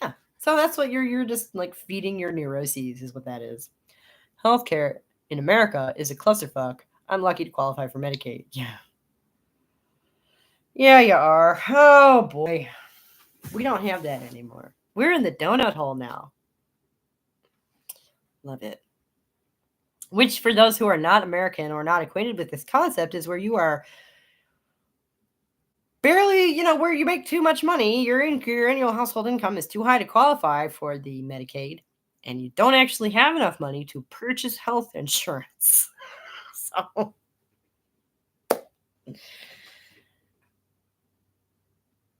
Yeah. So that's what you're just like feeding your neuroses is what that is. Healthcare in America is a clusterfuck. I'm lucky to qualify for Medicaid. Yeah. Yeah, you are. Oh boy. We don't have that anymore. We're in the donut hole now. Love it. Which, for those who are not American or not acquainted with this concept, is where you are barely, where you make too much money. Your annual household income is too high to qualify for the Medicaid, and you don't actually have enough money to purchase health insurance. So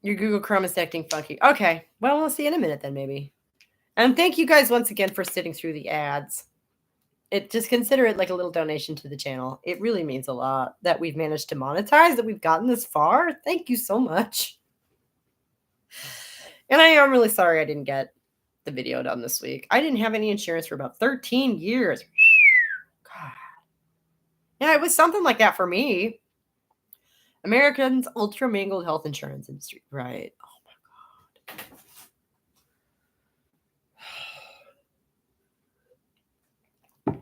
Your Google Chrome is acting funky. Okay. Well, we'll see in a minute then, maybe. And thank you guys once again for sitting through the ads. Just consider it like a little donation to the channel. It really means a lot that we've managed to monetize, that we've gotten this far. Thank you so much. And I am really sorry I didn't get the video done this week. I didn't have any insurance for about 13 years. God. Yeah, it was something like that for me. Americans ultra mangled health insurance industry. Right. Oh my God.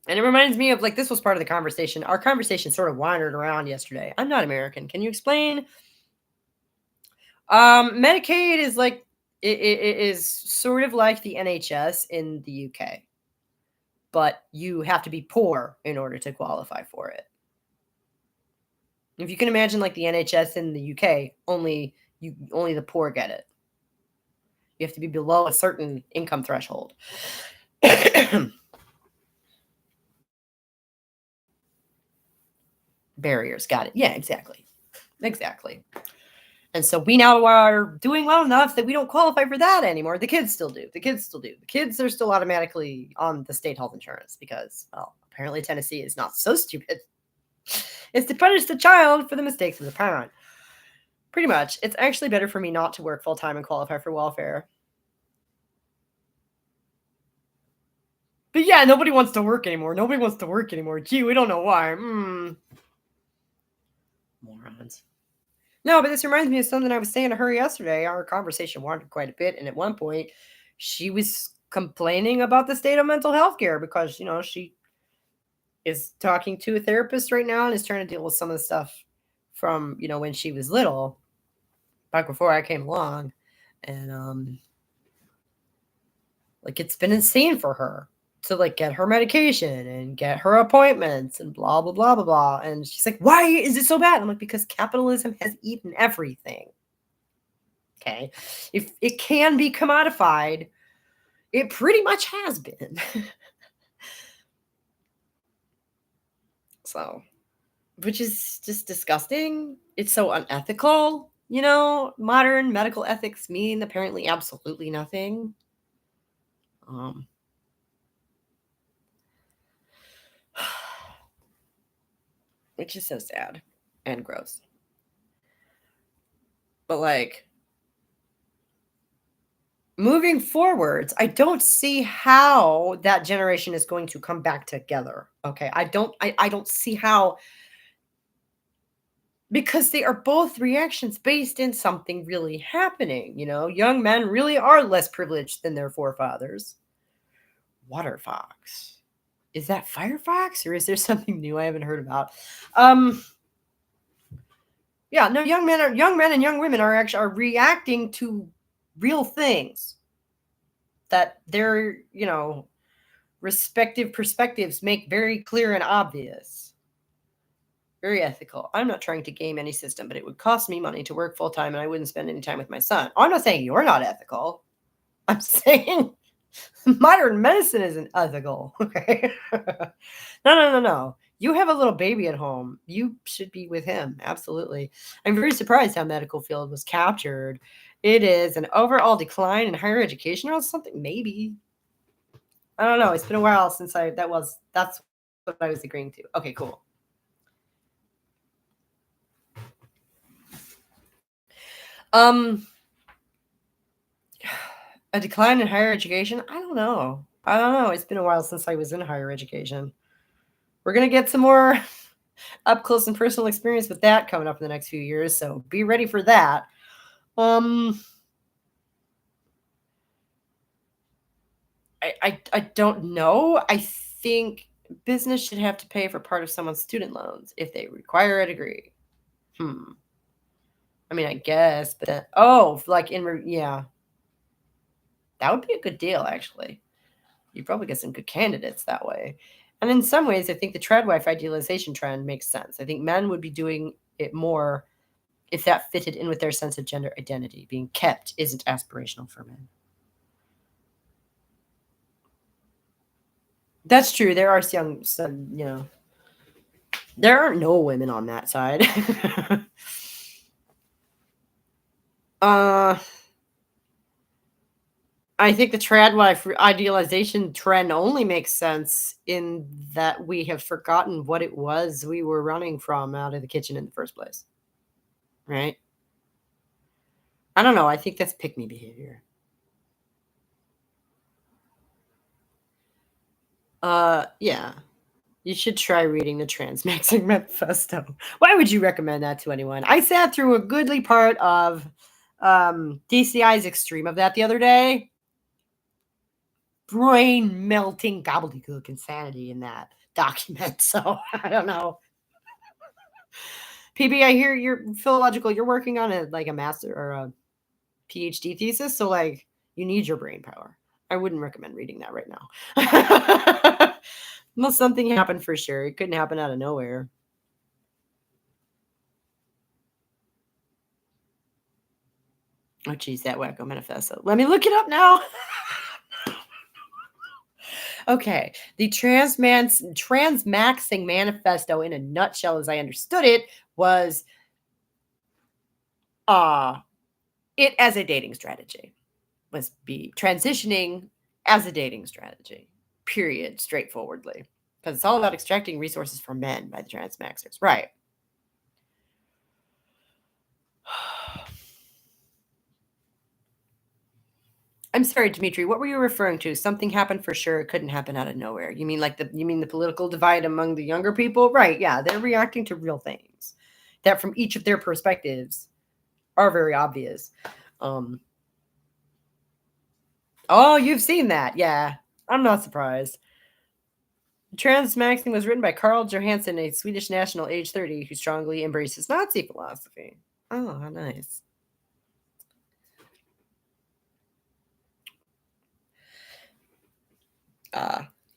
And it reminds me of, like, this was part of the conversation. Our conversation sort of wandered around yesterday. I'm not American. Can you explain? Medicaid is like, it is sort of like the NHS in the UK, but you have to be poor in order to qualify for it. If you can imagine, like the NHS in the UK, only the poor get it. You have to be below a certain income threshold. Barriers. Got it. Yeah, exactly. And so we now are doing well enough that we don't qualify for that anymore. The kids still do. The kids are still automatically on the state health insurance because, well, apparently Tennessee is not so stupid. It's to punish the child for the mistakes of the parent. Pretty much. It's actually better for me not to work full-time and qualify for welfare. But yeah, nobody wants to work anymore. Gee, we don't know why. Morons. No, but this reminds me of something I was saying to her yesterday. Our conversation wandered quite a bit, and at one point, she was complaining about the state of mental health care because, she is talking to a therapist right now and is trying to deal with some of the stuff from, when she was little, back before I came along. And, like, it's been insane for her to, like, get her medication and get her appointments and blah, blah, blah, blah, blah. And she's like, why is it so bad? I'm like, because capitalism has eaten everything. Okay. If it can be commodified, it pretty much has been. So, which is just disgusting. It's so unethical. Modern medical ethics mean apparently absolutely nothing. Which is so sad and gross. But, like, moving forwards, I don't see how that generation is going to come back together. Okay. I don't see how, because they are both reactions based in something really happening. Young men really are less privileged than their forefathers. Water fox. Is that Firefox, or is there something new I haven't heard about? Yeah, no, young men and young women are reacting to real things that their, respective perspectives make very clear and obvious. Very ethical. I'm not trying to game any system, but it would cost me money to work full time and I wouldn't spend any time with my son. I'm not saying you're not ethical. I'm saying modern medicine isn't ethical. Okay. No. You have a little baby at home. You should be with him. Absolutely. I'm very surprised how medical field was captured. It is an overall decline in higher education or something. Maybe. I don't know. It's been a while since that's what I was agreeing to. Okay, cool. A decline in higher education? I don't know. It's been a while since I was in higher education. We're going to get some more up close and personal experience with that coming up in the next few years, so be ready for that. I don't know. I think business should have to pay for part of someone's student loans if they require a degree. I mean, I guess, but yeah. That would be a good deal, actually. You'd probably get some good candidates that way. And in some ways, I think the trad wife idealization trend makes sense. I think men would be doing it more if that fitted in with their sense of gender identity. Being kept isn't aspirational for men. That's true. There are some, there are no women on that side. I think the trad wife idealization trend only makes sense in that we have forgotten what it was we were running from out of the kitchen in the first place. Right? I don't know. I think that's pick me behavior. Yeah. You should try reading the Transmaxing Manifesto. Why would you recommend that to anyone? I sat through a goodly part of DCI's extreme of that the other day. Brain melting gobbledygook insanity in that document. So I don't know. PB, I hear you're philological. You're working on a master or a PhD thesis, so like you need your brain power. I wouldn't recommend reading that right now. Unless something happened for sure. It couldn't happen out of nowhere. Oh, geez, that wacko manifesto. Let me look it up now. Okay, the Transmaxing Manifesto, in a nutshell, as I understood it, was it as a dating strategy. Was be transitioning as a dating strategy. Period. Straightforwardly, because it's all about extracting resources from men by the Transmaxers, right? I'm sorry, Dimitri. What were you referring to? Something happened for sure. It couldn't happen out of nowhere. You mean the political divide among the younger people? Right. Yeah. They're reacting to real things that from each of their perspectives are very obvious. Oh, you've seen that. Yeah. I'm not surprised. Transmaxing was written by Carl Johansson, a Swedish national, age 30, who strongly embraces Nazi philosophy. Oh, how nice.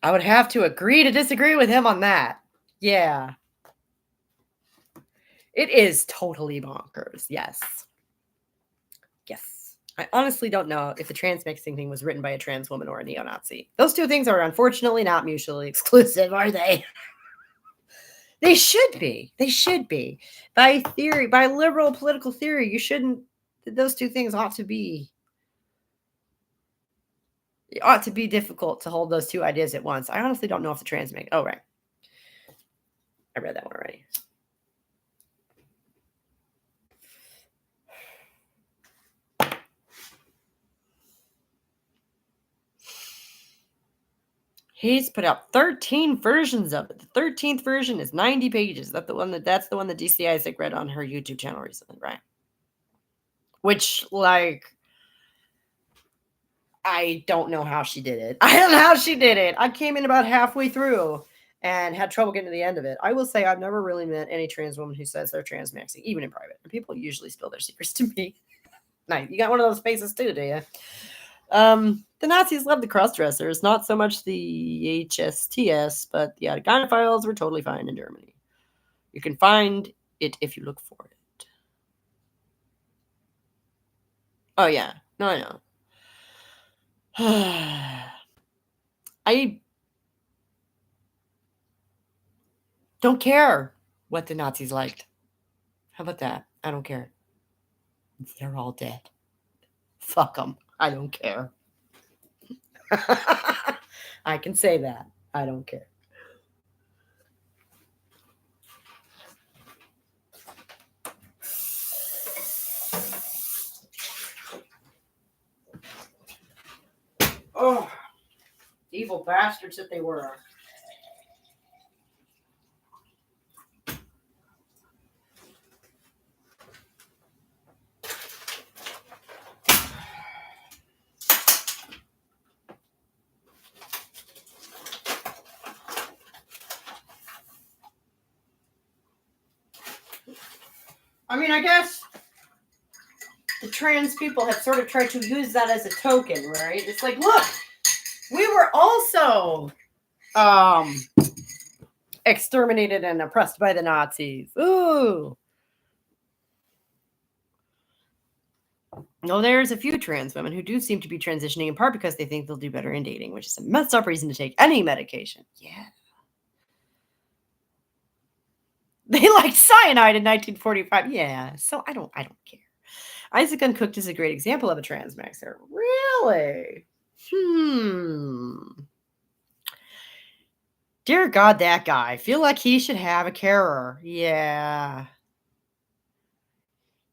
I would have to agree to disagree with him on that. Yeah. It is totally bonkers. Yes. Yes. I honestly don't know if the transmixing thing was written by a trans woman or a neo-Nazi. Those two things are unfortunately not mutually exclusive, are they? They should be. They should be. By theory, by liberal political theory, you shouldn't. Those two things ought to be. It ought to be difficult to hold those two ideas at once. I honestly don't know if the transmix. Oh, right. I read that one already. He's put out 13 versions of it. The 13th version is 90 pages. That's the one that DC Isaac read on her YouTube channel recently, right? Which, like, I don't know how she did it. I don't know how she did it. I came in about halfway through and had trouble getting to the end of it. I will say I've never really met any trans woman who says they're transmaxing, even in private. And people usually spill their secrets to me. Nice. You got one of those faces too, do you? The Nazis loved the cross-dressers, not so much the HSTS, but the gynephils were totally fine in Germany. You can find it if you look for it. Oh, yeah. No, I know. I don't care what the Nazis liked. How about that? I don't care. They're all dead. Fuck them. I don't care. I can say that. I don't care. Oh, evil bastards that they were. I mean, I guess the trans people have sort of tried to use that as a token, right? It's like, look, we were also exterminated and oppressed by the Nazis. Ooh. No, there's a few trans women who do seem to be transitioning in part because they think they'll do better in dating, which is a messed up reason to take any medication. Yeah. They liked cyanide in 1945. Yeah, so I don't care. Isaac Uncooked is a great example of a transmixer. Really? Dear God, that guy. I feel like he should have a carer. Yeah.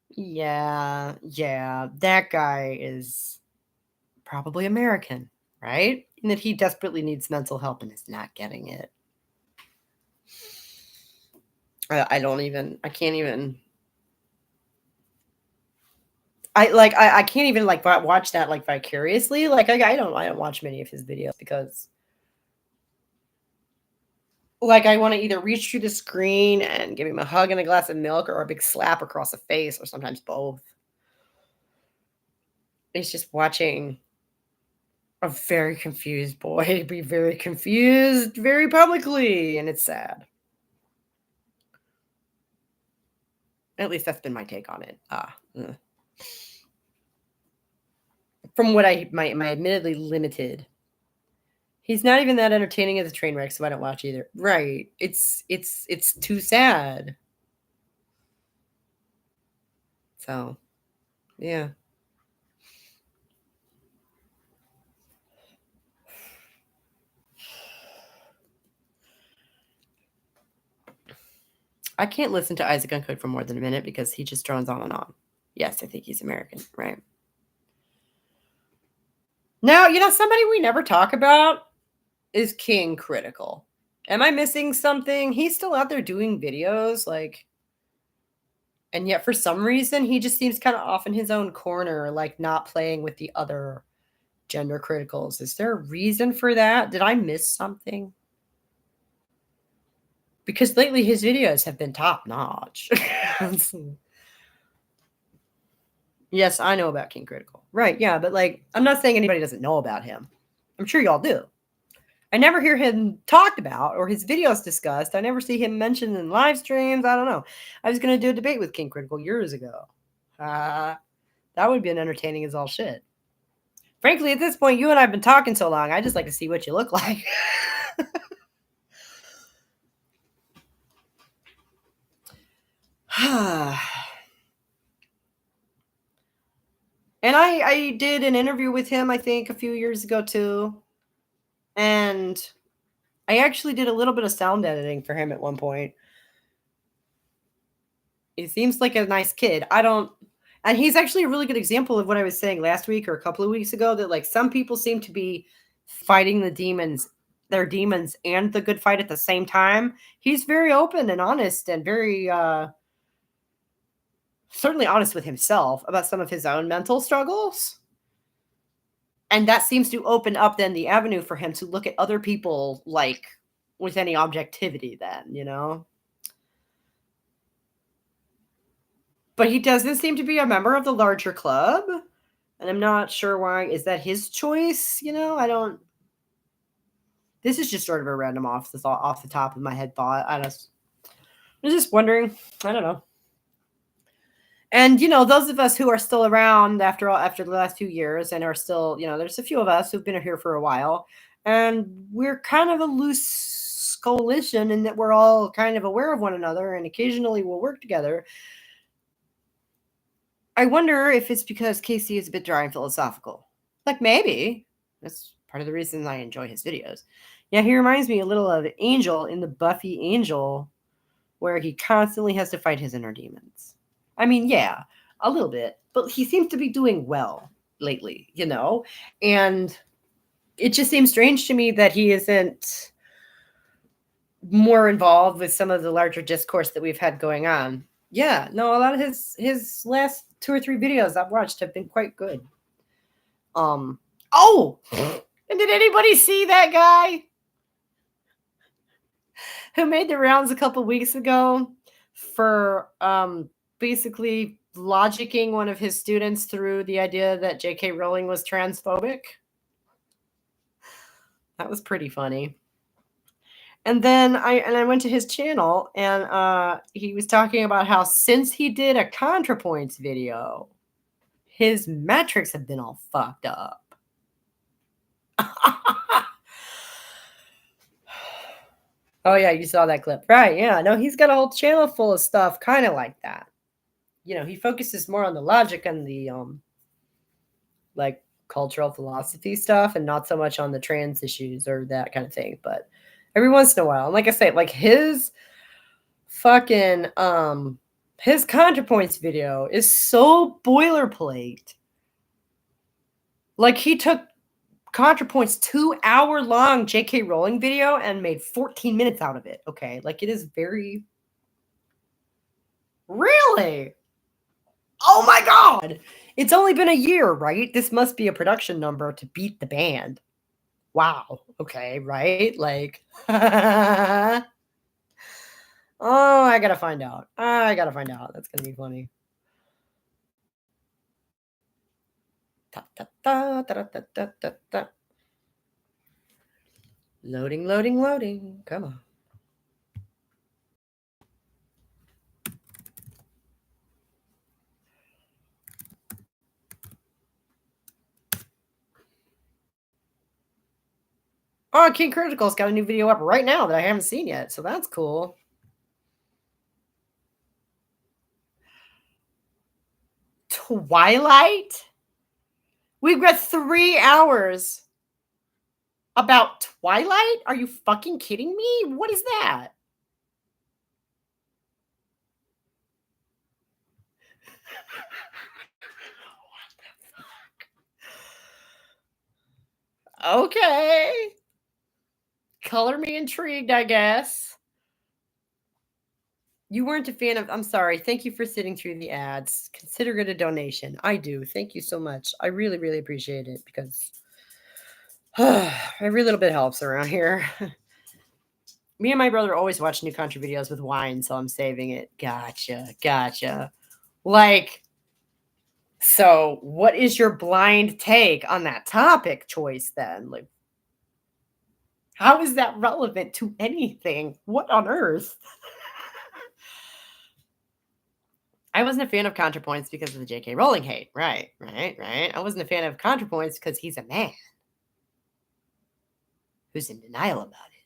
Yeah. Yeah. That guy is probably American, right? And that he desperately needs mental help and is not getting it. I can't even. I can't even like watch that like vicariously. Like I don't watch many of his videos because like I want to either reach through the screen and give him a hug and a glass of milk or a big slap across the face or sometimes both. It's just watching a very confused boy be very confused very publicly, and it's sad. At least that's been my take on it. From what my admittedly limited. He's not even that entertaining as a train wreck, so I don't watch either. Right. It's too sad. So, yeah. I can't listen to Isaac Uncooked for more than a minute because he just drones on and on. Yes, I think he's American, right? Now, somebody we never talk about is King Critical. Am I missing something? He's still out there doing videos, like, and yet for some reason he just seems kind of off in his own corner, like not playing with the other gender criticals. Is there a reason for that? Did I miss something? Because lately his videos have been top notch. Yes, I know about King Critical. Right, yeah, but like I'm not saying anybody doesn't know about him. I'm sure y'all do. I never hear him talked about or his videos discussed. I never see him mentioned in live streams. I don't know. I was going to do a debate with King Critical years ago. That would have been entertaining as all shit. Frankly, at this point, you and I have been talking so long, I just like to see what you look like. And I did an interview with him, I think, a few years ago, too. And I actually did a little bit of sound editing for him at one point. He seems like a nice kid. And he's actually a really good example of what I was saying last week or a couple of weeks ago, that like some people seem to be fighting their demons and the good fight at the same time. He's very open and honest and very certainly honest with himself about some of his own mental struggles. And that seems to open up then the avenue for him to look at other people like with any objectivity then. But he doesn't seem to be a member of the larger club. And I'm not sure why. Is that his choice? I don't. This is just sort of a random off the top of my head thought. I was just wondering. I don't know. And those of us who are still around after the last few years and are still, there's a few of us who've been here for a while, and we're kind of a loose coalition in that we're all kind of aware of one another, and occasionally we'll work together. I wonder if it's because Casey is a bit dry and philosophical. Like maybe that's part of the reason I enjoy his videos. Yeah, he reminds me a little of Angel in the Buffy Angel, where he constantly has to fight his inner demons. I mean, yeah, a little bit, but he seems to be doing well lately, and it just seems strange to me that he isn't more involved with some of the larger discourse that we've had going on. Yeah, no, a lot of his last 2 or 3 videos I've watched have been quite good. And did anybody see that guy who made the rounds a couple weeks ago for basically logicking one of his students through the idea that J.K. Rowling was transphobic? That was pretty funny. And then I went to his channel, and he was talking about how since he did a ContraPoints video, his metrics have been all fucked up. Oh, yeah, you saw that clip. Right, yeah. No, he's got a whole channel full of stuff kind of like that. he focuses more on the logic and the like cultural philosophy stuff and not so much on the trans issues or that kind of thing. But every once in a while, and like I say, like his fucking his ContraPoints video is so boilerplate. Like he took ContraPoints 2-hour long J.K. Rowling video and made 14 minutes out of it. Okay, like it is very really. Oh my god! It's only been a year, right? This must be a production number to beat the band. Wow. Okay, right? Like, oh, I gotta find out. I gotta find out. That's gonna be funny. Ta, ta, ta, ta, ta, ta, ta, ta. Loading, loading, loading. Come on. Oh, King Critical's got a new video up right now that I haven't seen yet, so that's cool. Twilight? We've got 3 hours about Twilight? Are you fucking kidding me? What is that? Okay. Color me intrigued, I guess. You weren't a fan of, I'm sorry. Thank you for sitting through the ads. Consider it a donation. I do. Thank you so much. I really, really appreciate it because every little bit helps around here. Me and my brother always watch new country videos with wine, so I'm saving it. Gotcha. Like, so what is your blind take on that topic choice then? Like, how is that relevant to anything? What on earth? I wasn't a fan of ContraPoints because of the J.K. Rowling hate. Right. I wasn't a fan of ContraPoints because he's a man who's in denial about it.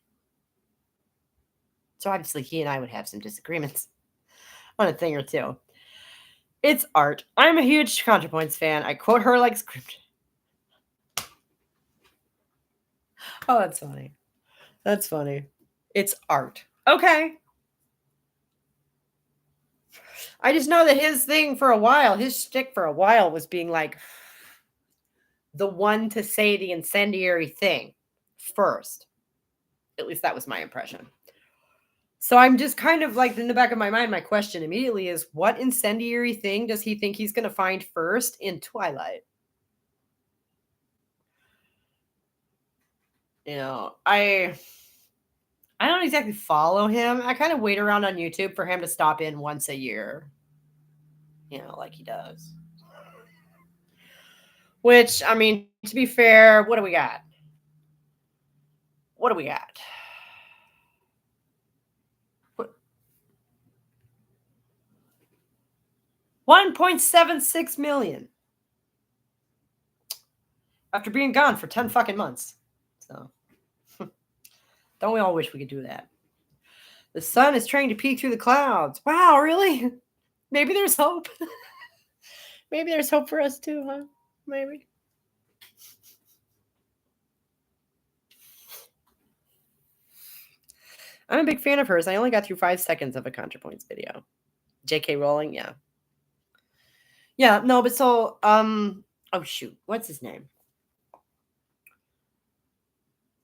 So obviously he and I would have some disagreements on a thing or two. It's art. I'm a huge ContraPoints fan. I quote her like script. Oh, that's funny. That's funny. It's art. Okay. I just know that his thing for a while, his shtick for a while was being like the one to say the incendiary thing first. At least that was my impression. So I'm just kind of like in the back of my mind, my question immediately is what incendiary thing does he think he's going to find first in Twilight? I don't exactly follow him. I kind of wait around on YouTube for him to stop in once a year. Like he does. Which, I mean, to be fair, what do we got? 1.76 million. After being gone for 10 fucking months. So, don't we all wish we could do that? The sun is trying to peek through the clouds. Wow, really? Maybe there's hope. Maybe there's hope for us too, huh? Maybe. I'm a big fan of hers. I only got through 5 seconds of a ContraPoints video. J.K. Rowling, yeah. Yeah, no, but so, oh shoot, what's his name?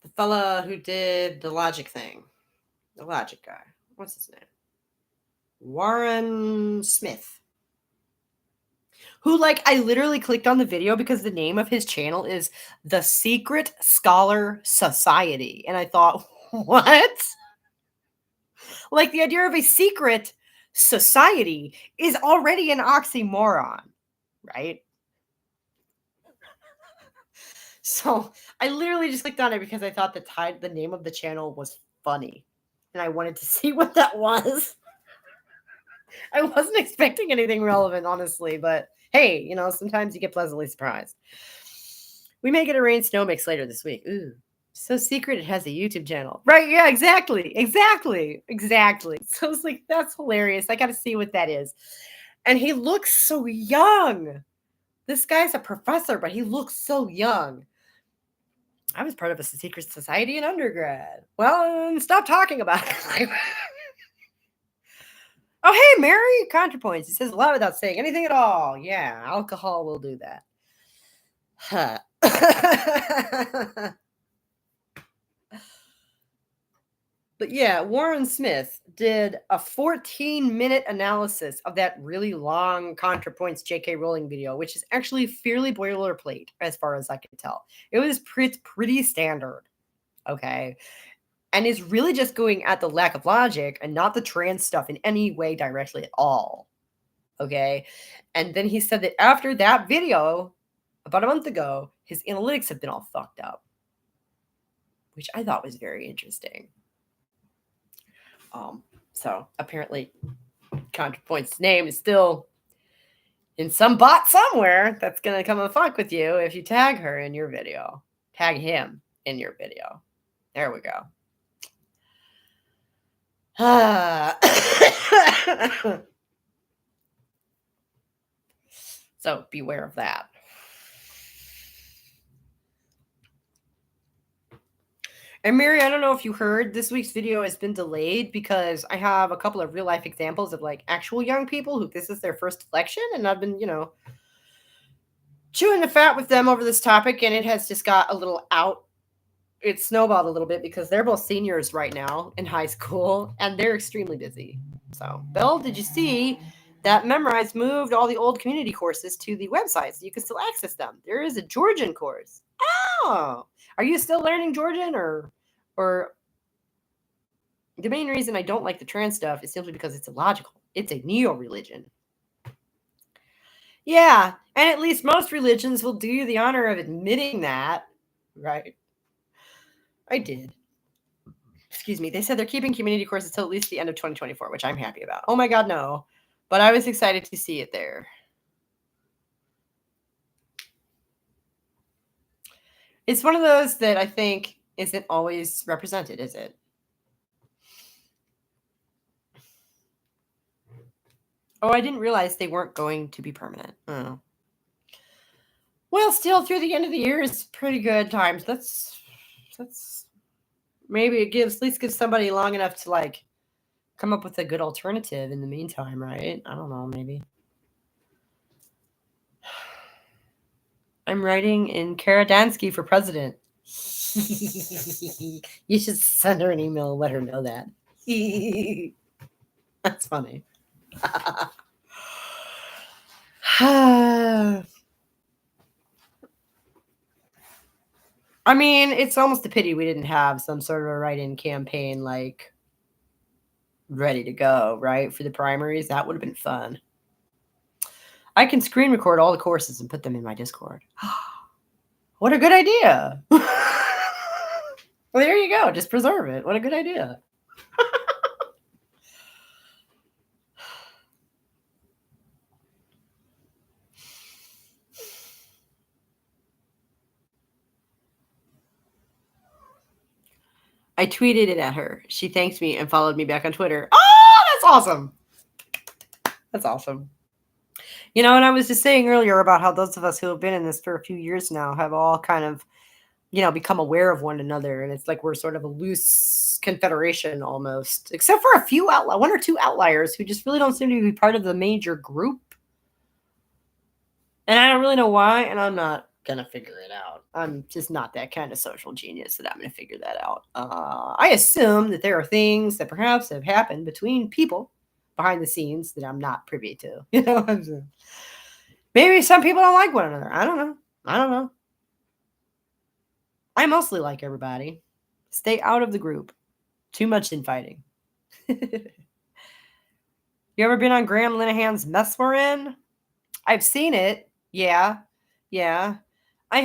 The fella who did the logic thing. The logic guy. What's his name? Warren Smith. Who, like, I literally clicked on the video because the name of his channel is The Secret Scholar Society. And I thought, what? Like, the idea of a secret society is already an oxymoron, right? So I literally just clicked on it because I thought the name of the channel was funny. And I wanted to see what that was. I wasn't expecting anything relevant, honestly, but hey, sometimes you get pleasantly surprised. We may get a rain snow mix later this week. Ooh, so secret it has a YouTube channel. Right, yeah, exactly. So it's like, that's hilarious. I got to see what that is. And he looks so young. This guy's a professor, but he looks so young. I was part of a secret society in undergrad. Well, stop talking about it. Oh, hey, Mary, ContraPoints. He says a lot without saying anything at all. Yeah, alcohol will do that. Huh. But yeah, Warren Smith did a 14-minute analysis of that really long ContraPoints J.K. Rowling video, which is actually fairly boilerplate as far as I can tell. It was pretty standard, okay? And is really just going at the lack of logic and not the trans stuff in any way directly at all, okay? And then he said that after that video, about a month ago, his analytics have been all fucked up, which I thought was very interesting. So apparently ContraPoint's name is still in some bot somewhere that's going to come and fuck with you if you tag her in your video. Tag him in your video. There we go. So beware of that. And Mary, I don't know if you heard, this week's video has been delayed because I have a couple of real life examples of like actual young people who this is their first election, and I've been, chewing the fat with them over this topic, and it has just got a little out. It snowballed a little bit because they're both seniors right now in high school, and they're extremely busy. So, Bill, did you see that Memrise moved all the old community courses to the website so you can still access them? There is a Georgian course. Oh, are you still learning Georgian or the main reason I don't like the trans stuff is simply because it's illogical. It's a neo-religion. Yeah, and at least most religions will do you the honor of admitting that, right? I did. Excuse me. They said they're keeping community courses till at least the end of 2024, which I'm happy about. Oh my God, no. But I was excited to see it there. It's one of those that I think isn't always represented, is it? Oh, I didn't realize they weren't going to be permanent. Oh. Well, still through the end of the year is pretty good times. That's maybe it at least gives somebody long enough to like come up with a good alternative in the meantime, right? I don't know, maybe. I'm writing in Kara Dansky for president. You should send her an email and let her know that. That's funny. I mean, it's almost a pity we didn't have some sort of a write-in campaign like ready to go, right? For the primaries. That would have been fun. I can screen record all the courses and put them in my Discord. What a good idea. Well, there you go. Just preserve it. What a good idea. I tweeted it at her. She thanked me and followed me back on Twitter. Oh, that's awesome. That's awesome. And I was just saying earlier about how those of us who have been in this for a few years now have all kind of, become aware of one another. And it's like we're sort of a loose confederation almost, except for a few one or two outliers who just really don't seem to be part of the major group. And I don't really know why, and I'm not going to figure it out. I'm just not that kind of social genius that I'm going to figure that out. I assume that there are things that perhaps have happened between people behind the scenes that I'm not privy to. Maybe some people don't like one another. I don't know. I mostly like everybody. Stay out of the group. Too much infighting. You ever been on Graham Linehan's Mess We're In? I've seen it. Yeah. I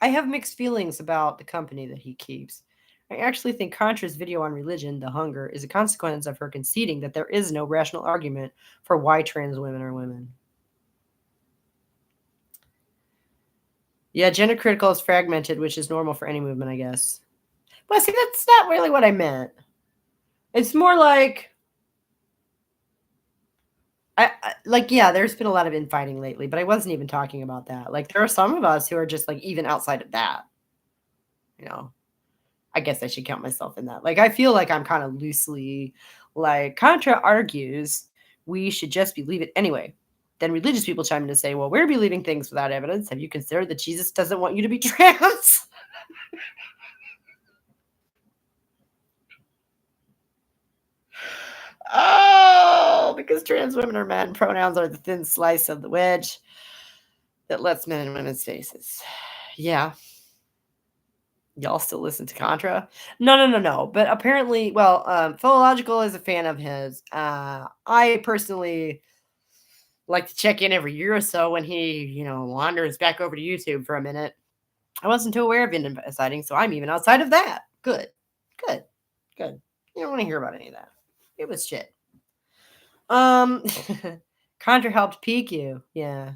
have mixed feelings about the company that he keeps. I actually think Contra's video on religion, The Hunger, is a consequence of her conceding that there is no rational argument for why trans women are women. Yeah, gender critical is fragmented, which is normal for any movement, I guess. Well, see, that's not really what I meant. It's more like like, yeah, there's been a lot of infighting lately, but I wasn't even talking about that. Like, there are some of us who are just like even outside of that. You know, I guess I should count myself in that. Like, I feel like I'm kind of loosely like Contra argues we should just believe it anyway. Then religious people chime in to say, well, we're believing things without evidence. Have you considered that Jesus doesn't want you to be trans? Oh, because trans women are men. Pronouns are the thin slice of the wedge that lets men in women's faces. Yeah. Y'all still listen to Contra? No. But apparently, well, Philological is a fan of his. I personally like to check in every year or so when he, wanders back over to YouTube for a minute. I wasn't too aware of Indian sightings, so I'm even outside of that. Good. You don't want to hear about any of that. It was shit. Contra helped peak you. Yeah.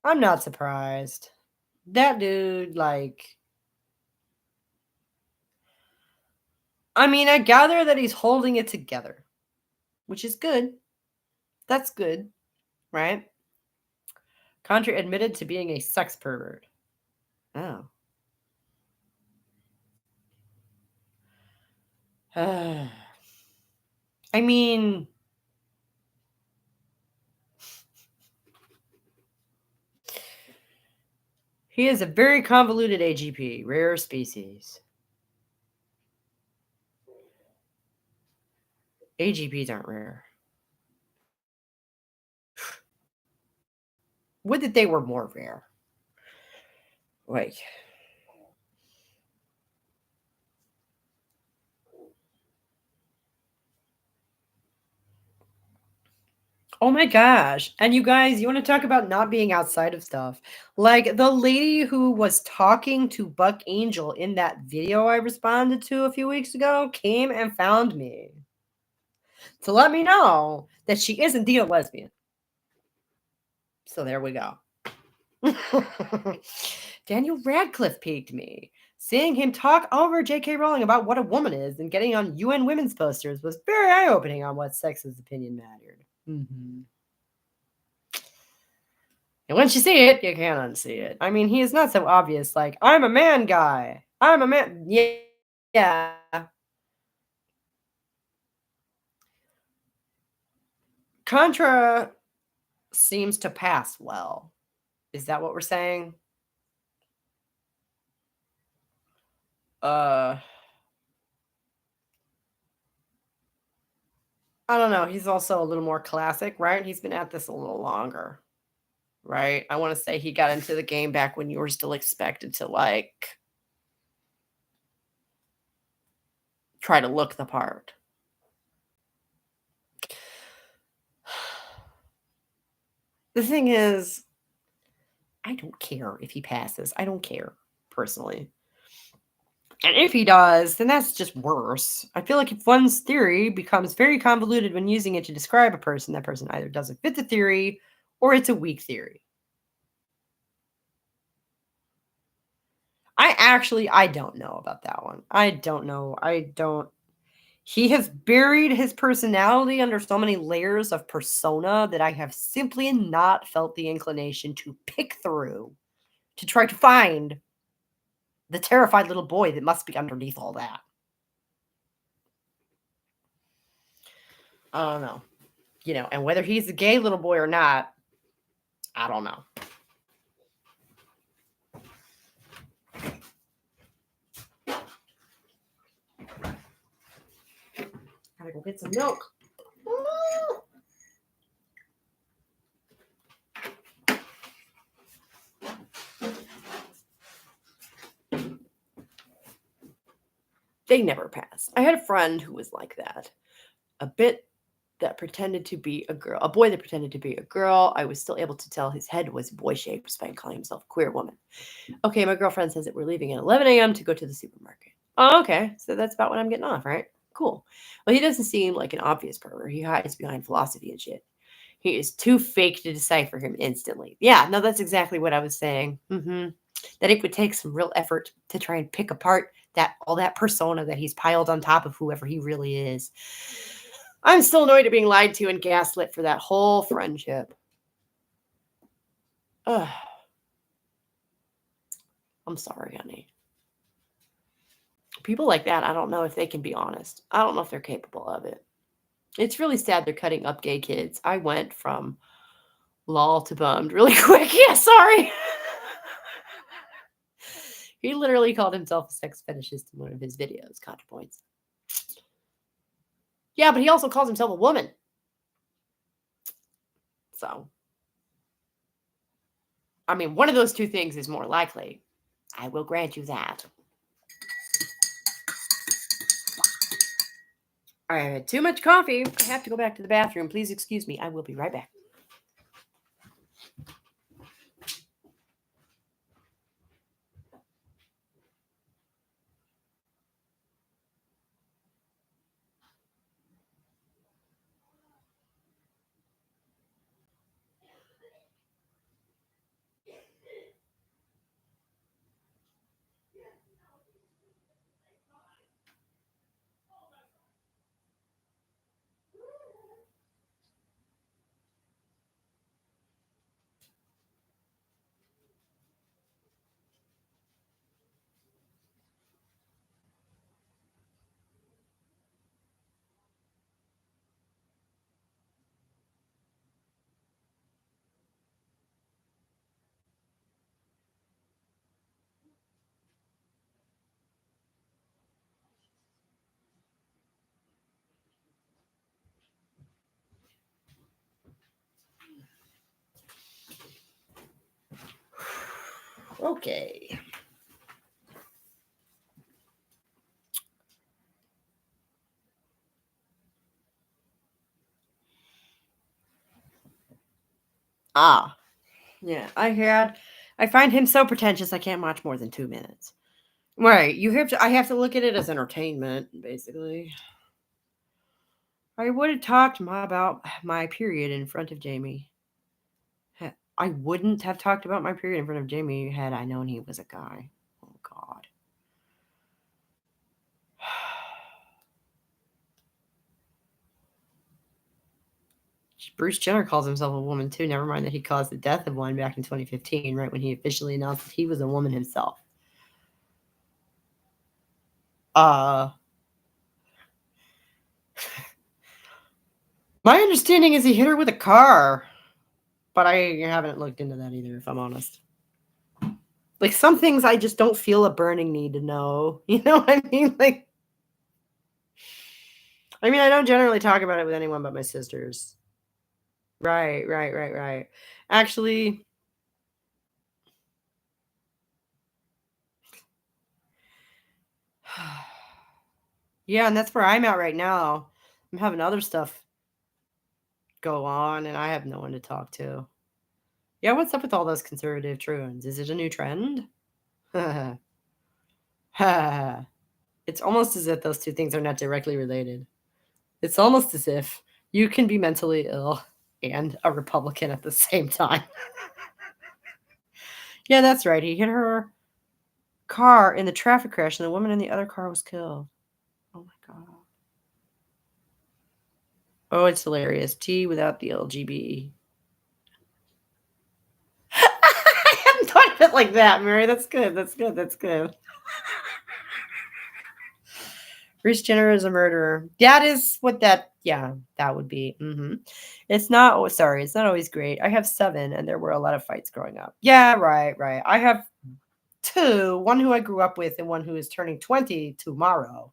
I'm not surprised. That dude, like, I mean, I gather that he's holding it together, which is good. That's good, right? Contra admitted to being a sex pervert. Oh. I mean, he is a very convoluted AGP, rare species. AGPs aren't rare. Would that they were more rare. Like, oh my gosh. And you guys, you want to talk about not being outside of stuff? Like the lady who was talking to Buck Angel in that video I responded to a few weeks ago came and found me to let me know that she is indeed a lesbian. So there we go. Daniel Radcliffe piqued me. Seeing him talk over J.K. Rowling about what a woman is and getting on UN women's posters was very eye-opening on what sexist opinion mattered. Mm-hmm. And once you see it, you can't unsee it. I mean, he is not so obvious, like, I'm a man guy. I'm a man. Yeah. Contra seems to pass well. Is that what we're saying? I don't know. He's also a little more classic, right? He's been at this a little longer, right? I want to say he got into the game back when you were still expected to, like, try to look the part. The thing is, I don't care if he passes. I don't care, personally. And if he does, then that's just worse. I feel like if one's theory becomes very convoluted when using it to describe a person, that person either doesn't fit the theory or it's a weak theory. I don't know about that one. I don't know. He has buried his personality under so many layers of persona that I have simply not felt the inclination to pick through to try to find the terrified little boy that must be underneath all that. I don't know. And whether he's a gay little boy or not, I don't know. Gotta go get some milk. They never pass. I had a friend who was like that. A boy that pretended to be a girl. I was still able to tell his head was boy-shaped despite calling himself a queer woman. Okay, my girlfriend says that we're leaving at 11 a.m. to go to the supermarket. Oh, okay. So that's about when I'm getting off, right? Cool. Well, he doesn't seem like an obvious pervert. He hides behind philosophy and shit. He is too fake to decipher him instantly. Yeah, no, that's exactly what I was saying. That it would take some real effort to try and pick apart all that persona that he's piled on top of whoever he really is. I'm still annoyed at being lied to and gaslit for that whole friendship. Ugh. I'm sorry, honey. People like that, I don't know if they can be honest. I don't know if they're capable of it. It's really sad they're cutting up gay kids. I went from lol to bummed really quick. Yeah, sorry. He literally called himself a sex fetishist in one of his videos. Contrapoints. Yeah, but he also calls himself a woman. So, I mean, one of those two things is more likely. I will grant you that. I had too much coffee. I have to go back to the bathroom. Please excuse me. I will be right back. Okay. Ah. Yeah, I find him so pretentious I can't watch more than 2 minutes. Right. I have to look at it as entertainment, basically. I would have talked about my period in front of Jamie. I wouldn't have talked about my period in front of Jamie had I known he was a guy. Oh God. Bruce Jenner calls himself a woman too. Never mind that he caused the death of one back in 2015, right when he officially announced that he was a woman himself. My understanding is he hit her with a car, but I haven't looked into that either, if I'm honest. Like, some things I just don't feel a burning need to know. You know what I mean? Like, I mean, I don't generally talk about it with anyone but my sisters. Right. Actually, yeah, and that's where I'm at right now. I'm having other stuff go on, and I have no one to talk to. Yeah, what's up with all those conservative truants? Is it a new trend? It's almost as if those two things are not directly related. It's almost as if you can be mentally ill and a Republican at the same time. Yeah, that's right. He hit her car in the traffic crash, and the woman in the other car was killed. Oh my God. Oh, it's hilarious. T without the LGB. I hadn't thought of it like that, Mary. That's good. That's good. Bruce Jenner is a murderer. That is what that would be. It's not always great. I have 7, and there were a lot of fights growing up. Yeah, right. I have 2, one who I grew up with and one who is turning 20 tomorrow.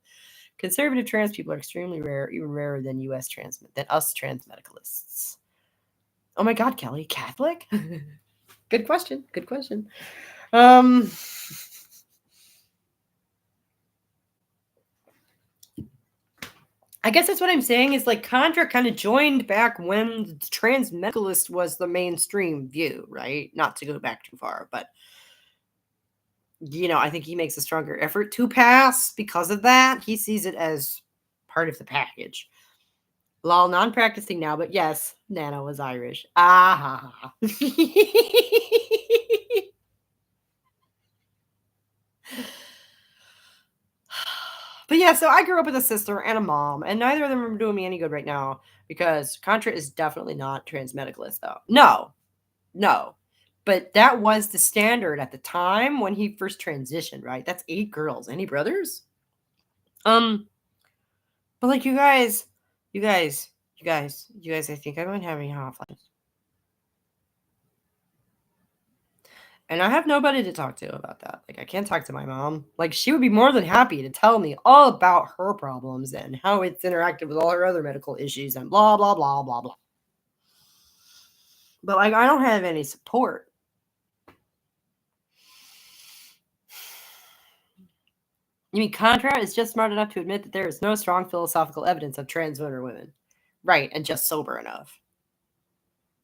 Conservative trans people are extremely rare, even rarer than us trans medicalists. Oh my God, Kelly, Catholic? Good question. I guess that's what I'm saying is, like, Contra kind of joined back when the trans medicalist was the mainstream view, right? Not to go back too far, but I think he makes a stronger effort to pass because of that. He sees it as part of the package. Lol, non-practicing now, but yes, Nana was Irish. Ah. But yeah, so I grew up with a sister and a mom, and neither of them are doing me any good right now because Contra is definitely not transmedicalist, though. No. But that was the standard at the time when he first transitioned, right? That's 8 girls. Any brothers? But like you guys, I think I've been having hot flashes. And I have nobody to talk to about that. Like, I can't talk to my mom. Like, she would be more than happy to tell me all about her problems and how it's interacted with all her other medical issues and blah, blah, blah, blah, blah. But, like, I don't have any support. You mean Contra is just smart enough to admit that there is no strong philosophical evidence of trans men or women? Right, and just sober enough.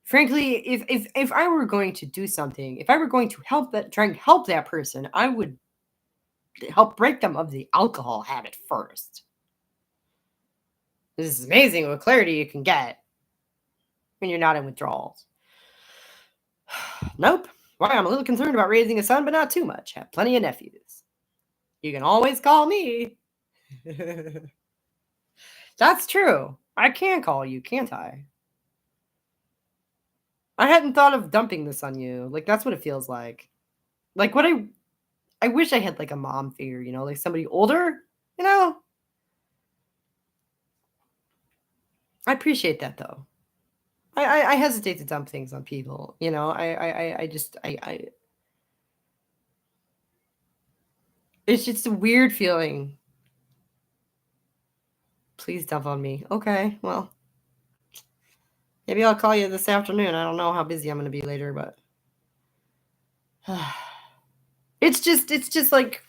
Frankly, if I were going to do something, if I were going to try and help that person, I would help break them of the alcohol habit first. This is amazing what clarity you can get when you're not in withdrawals. Nope. Why, I'm a little concerned about raising a son, but not too much. Have plenty of nephews. You can always call me. That's true. I can call you, can't I? I hadn't thought of dumping this on you. Like, that's what it feels like. Like, what I wish I had, like, a mom figure, like somebody older, I appreciate that, though. I hesitate to dump things on people, it's just a weird feeling. Please dump on me. Okay, well, maybe I'll call you this afternoon. I don't know how busy I'm going to be later, but it's just like,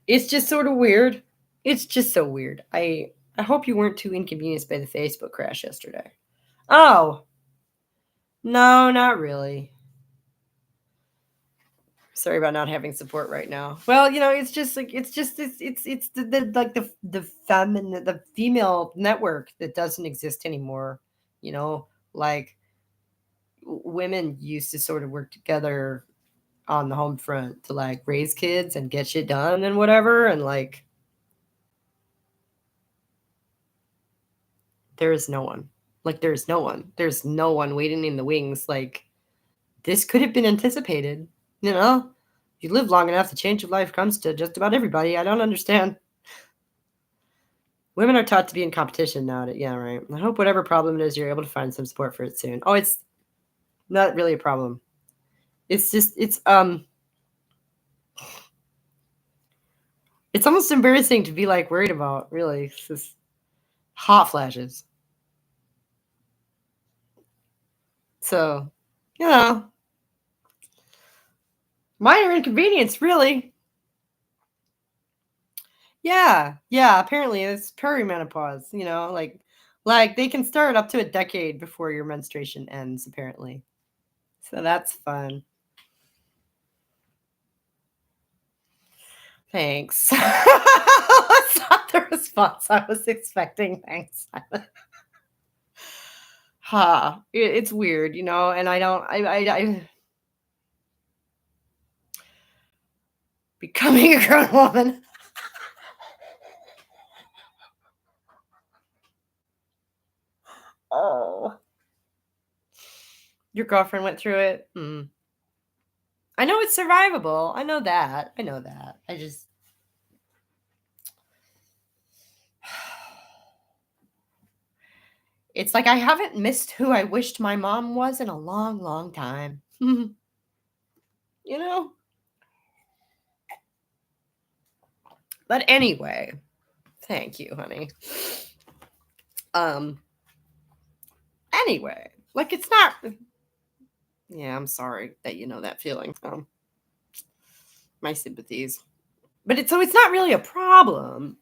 it's just sort of weird. It's just so weird. I hope you weren't too inconvenienced by the Facebook crash yesterday. Oh, no, not really. Sorry about not having support right now. Well, it's just like it's the female network that doesn't exist anymore. Like women used to sort of work together on the home front to like raise kids and get shit done and whatever, and like there is no one. Like there's no one. There's no one waiting in the wings. Like this could have been anticipated. You live long enough, the change of life comes to just about everybody. I don't understand. Women are taught to be in competition now. Yeah, right. I hope whatever problem it is, you're able to find some support for it soon. Oh, it's not really a problem. It's just, it's almost embarrassing to be like worried about, really. It's just hot flashes. So, minor inconvenience, really. Yeah, apparently it's perimenopause, like they can start up to a decade before your menstruation ends, apparently. So that's fun. Thanks. That's not the response I was expecting. Thanks. It's weird, and I becoming a grown woman. Oh. Your girlfriend went through it? I know it's survivable. I know that. I just... It's like I haven't missed who I wished my mom was in a long, long time. But anyway, thank you, honey. Anyway, like it's not... Yeah, I'm sorry that you know that feeling. My sympathies. But it's not really a problem.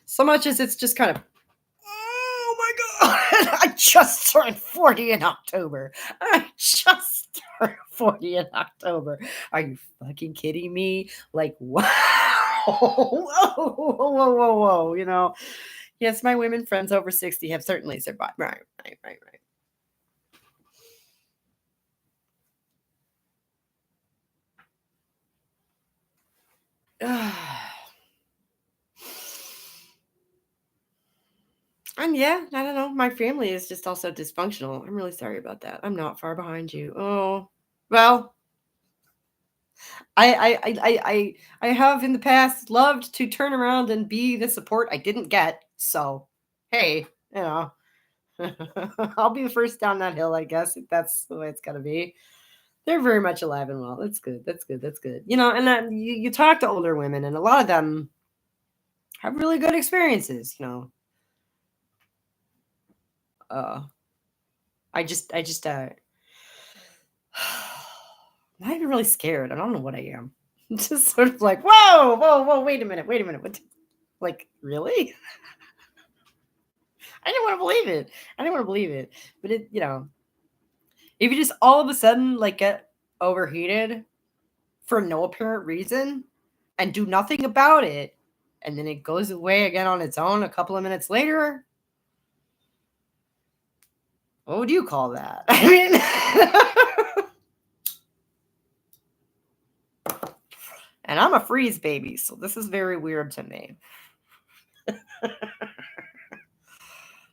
So much as it's just kind of, oh my God, I just turned 40 in October. Are you fucking kidding me? Like, wow. Whoa. Yes, my women friends over 60 have certainly survived. Right. And yeah, I don't know. My family is just also dysfunctional. I'm really sorry about that. I'm not far behind you. Oh, well, I have in the past loved to turn around and be the support I didn't get. So, hey, you know, I'll be the first down that hill, I guess, if that's the way it's got to be. They're very much alive and well. That's good. That's good. That's good. You know, and then you talk to older women, and a lot of them have really good experiences. You know, uh, I just not even really scared. I don't know what I am. Just sort of like, whoa, whoa, whoa, wait a minute, wait a minute. What? Like, really? I didn't want to believe it. I didn't want to believe it. But it, you know, if you just all of a sudden like get overheated for no apparent reason and do nothing about it, and then it goes away again on its own a couple of minutes later, what would you call that? I mean, and I'm a freeze baby, so this is very weird to me.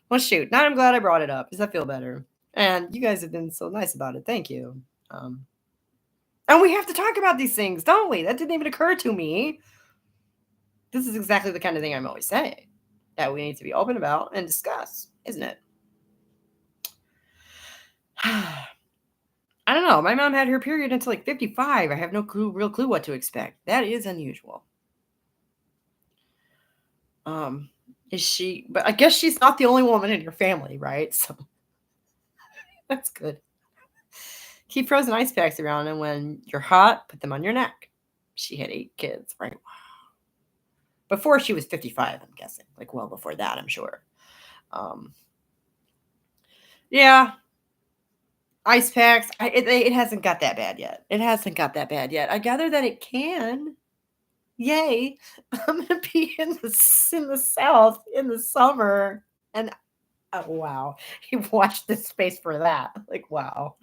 Well, shoot. Now I'm glad I brought it up. Does that feel better? And you guys have been so nice about it. Thank you. And we have to talk about these things, don't we? That didn't even occur to me. This is exactly the kind of thing I'm always saying that we need to be open about and discuss, isn't it? I don't know. My mom had her period until like 55. I have no real clue what to expect. That is unusual. Is she? But I guess she's not the only woman in your family, right? So that's good. Keep frozen ice packs around, and when you're hot, put them on your neck. She had 8 kids, right? Wow. Before she was 55, I'm guessing. Like, well before that, I'm sure. Yeah. Ice packs. It hasn't got that bad yet. It hasn't got that bad yet. I gather that it can. Yay. I'm going to be in the South in the summer. And, oh, wow. You watched this space for that. Like, wow.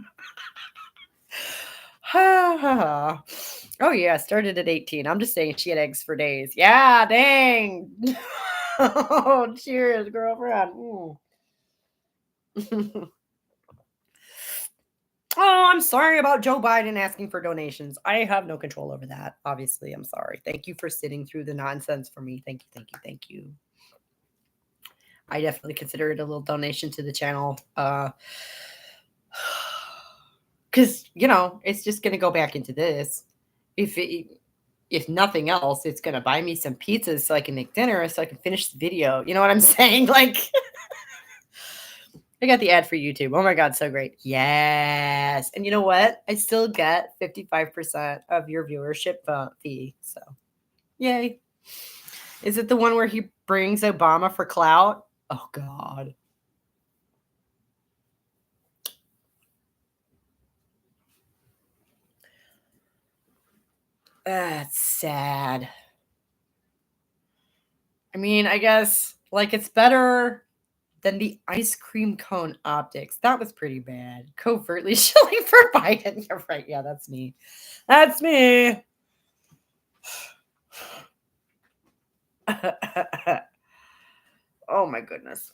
Oh yeah, started at 18. I'm just saying she had eggs for days. Yeah, dang. Oh, cheers, girlfriend. Oh, I'm sorry about Joe Biden asking for donations. I have no control over that. Obviously, I'm sorry. Thank you for sitting through the nonsense for me. Thank you, thank you, thank you. I definitely consider it a little donation to the channel. Because, you know, it's just going to go back into this. If nothing else, it's going to buy me some pizzas so I can make dinner so I can finish the video. You know what I'm saying? Like, I got the ad for YouTube. Oh my God, so great. Yes. And you know what? I still get 55% of your viewership fee. So, yay. Is it the one where he brings Obama for clout? Oh, God. That's sad. I mean, I guess, like, it's better than the ice cream cone optics. That was pretty bad. Covertly shilling for Biden. You're right. Yeah, that's me. That's me. Oh, my goodness.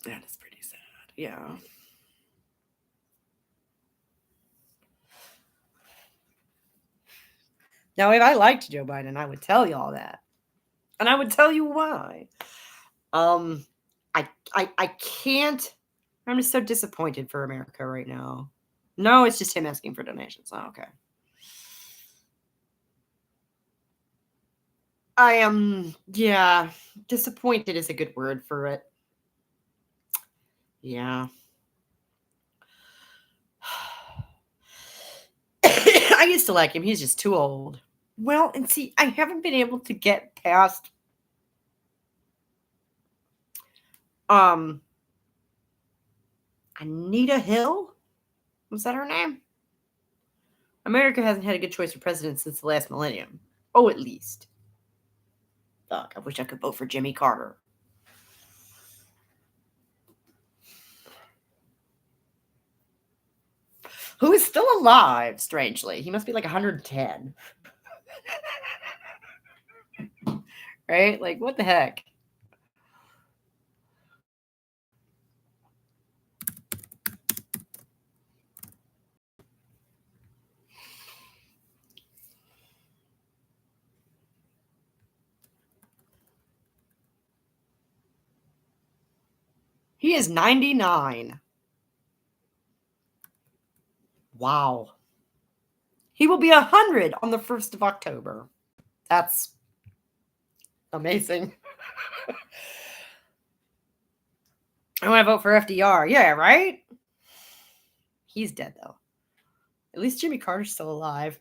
That is pretty sad. Yeah. Now, if I liked Joe Biden, I would tell you all that. And I would tell you why. I can't. I'm just so disappointed for America right now. No, it's just him asking for donations. Oh, okay. I am, yeah, disappointed is a good word for it. Yeah. I used to like him. He's just too old. Well, and see, I haven't been able to get past Anita Hill? Was that her name? America hasn't had a good choice for president since the last millennium. Oh, at least. Fuck, I wish I could vote for Jimmy Carter. Who is still alive, strangely. He must be like 110. Right? Like, what the heck? He is 99. Wow. He will be 100 on the 1st of October. That's amazing. I want to vote for FDR. Yeah, right? He's dead, though. At least Jimmy Carter's still alive.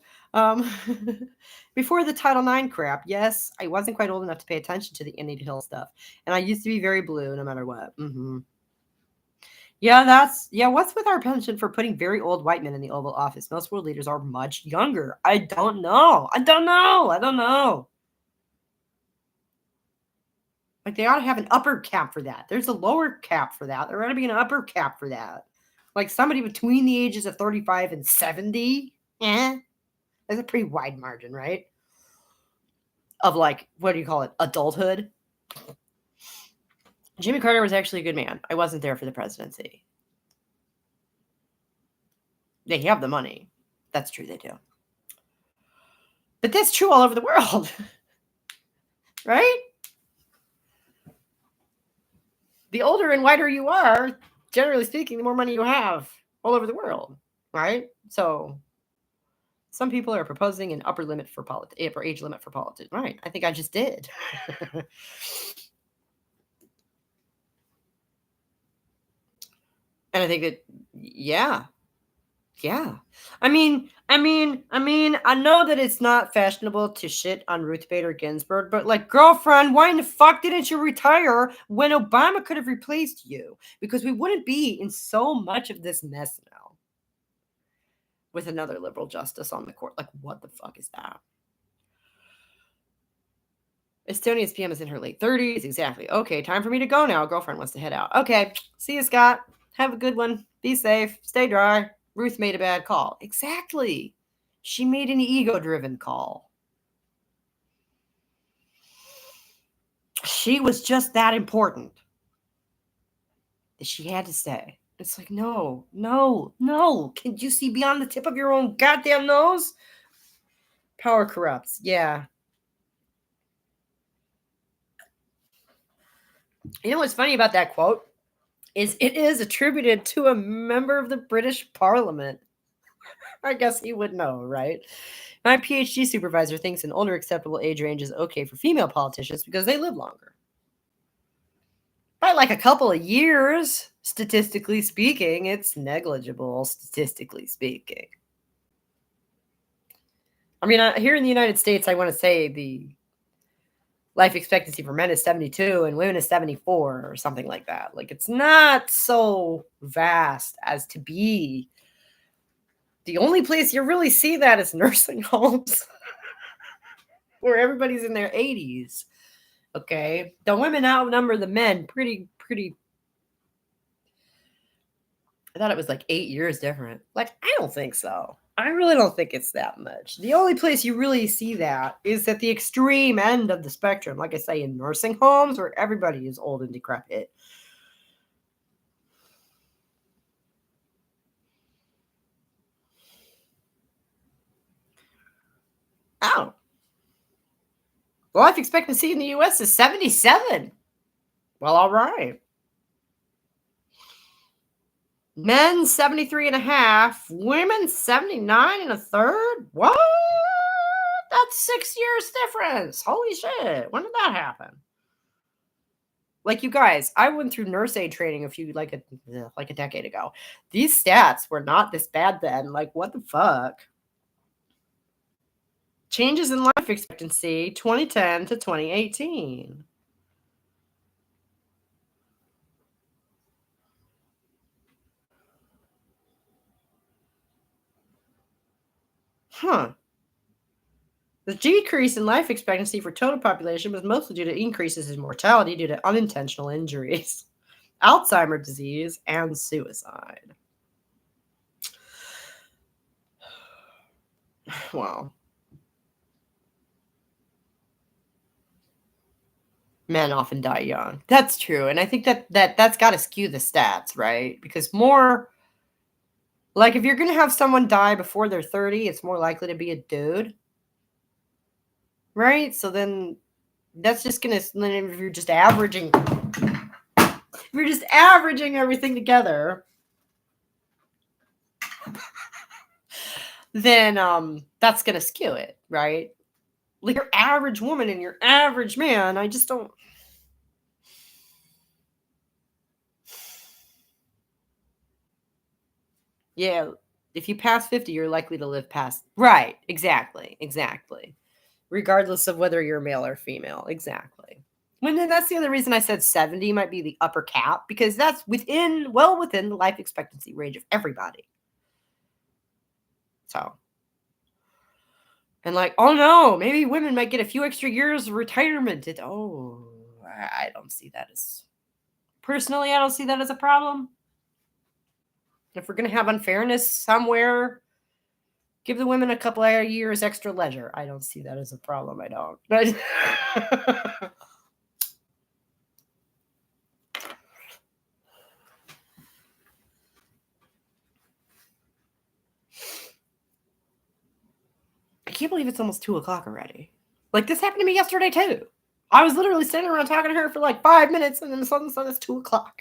Before the Title IX crap, yes, I wasn't quite old enough to pay attention to the Indian Hill stuff. And I used to be very blue no matter what. Yeah, what's with our penchant for putting very old white men in the Oval Office? Most world leaders are much younger. I don't know. Like, they ought to have an upper cap for that. There's a lower cap for that. There ought to be an upper cap for that. Like, somebody between the ages of 35 and 70. That's a pretty wide margin, right? Of, like, what do you call it? Adulthood. Jimmy Carter was actually a good man. I wasn't there for the presidency. They have the money. That's true, they do. But that's true all over the world. Right? The older and whiter you are, generally speaking, the more money you have all over the world. Right? So some people are proposing an upper limit for age limit for politics. Right. I think I just did. And I think that, yeah. I mean, I know that it's not fashionable to shit on Ruth Bader Ginsburg, but, like, girlfriend, why in the fuck didn't you retire when Obama could have replaced you? Because we wouldn't be in so much of this mess now with another liberal justice on the court. Like, what the fuck is that? Estonia's PM is in her late 30s. Exactly. Okay, time for me to go now. Girlfriend wants to head out. Okay, see you, Scott. Have a good one. Be safe. Stay dry. Ruth made a bad call. Exactly. She made an ego-driven call. She was just that important that she had to stay. It's like, no. Can you see beyond the tip of your own goddamn nose? Power corrupts. Yeah. You know what's funny about that quote? Is it is attributed to a member of the British Parliament. I guess he would know, right? My PhD supervisor thinks an older acceptable age range is okay for female politicians because they live longer. By like a couple of years, statistically speaking, it's negligible, statistically speaking. I mean, here in the United States, I want to say the life expectancy for men is 72 and women is 74 or something like that. Like, it's not so vast as to be. The only place you really see that is nursing homes where everybody's in their 80s. Okay. The women outnumber the men pretty. I thought it was like 8 years different. Like, I don't think so. I really don't think it's that much. The only place you really see that is at the extreme end of the spectrum. Like I say, in nursing homes where everybody is old and decrepit. Oh. The life expectancy in the U.S. is 77. Well, all right. Men 73 and a half, women 79 and a third. What? That's 6 years difference. Holy shit. When did that happen? Like, you guys, I went through nurse aid training like a decade ago. These stats were not this bad then. Like, what the fuck? Changes in life expectancy 2010 to 2018. Huh. The decrease in life expectancy for total population was mostly due to increases in mortality due to unintentional injuries, Alzheimer's disease, and suicide. Wow. Men often die young. That's true. And I think that's got to skew the stats, right? Because more, like, if you're going to have someone die before they're 30, it's more likely to be a dude. Right? So then that's just going to, if you're just averaging we're just averaging everything together, then that's gonna skew it, right? Like your average woman and your average man, I just don't. Yeah, if you pass 50, you're likely to live past. Right, exactly. Regardless of whether you're male or female, exactly. And then that's the other reason I said 70 might be the upper cap, because that's well within the life expectancy range of everybody. So, and like, oh no, maybe women might get a few extra years of retirement. I don't see that as, personally, I don't see that as a problem. If we're going to have unfairness somewhere, give the women a couple of years extra leisure. I don't see that as a problem. I don't. I can't believe it's almost 2:00 already. Like, this happened to me yesterday too. I was literally standing around talking to her for like 5 minutes, and then suddenly it's 2:00.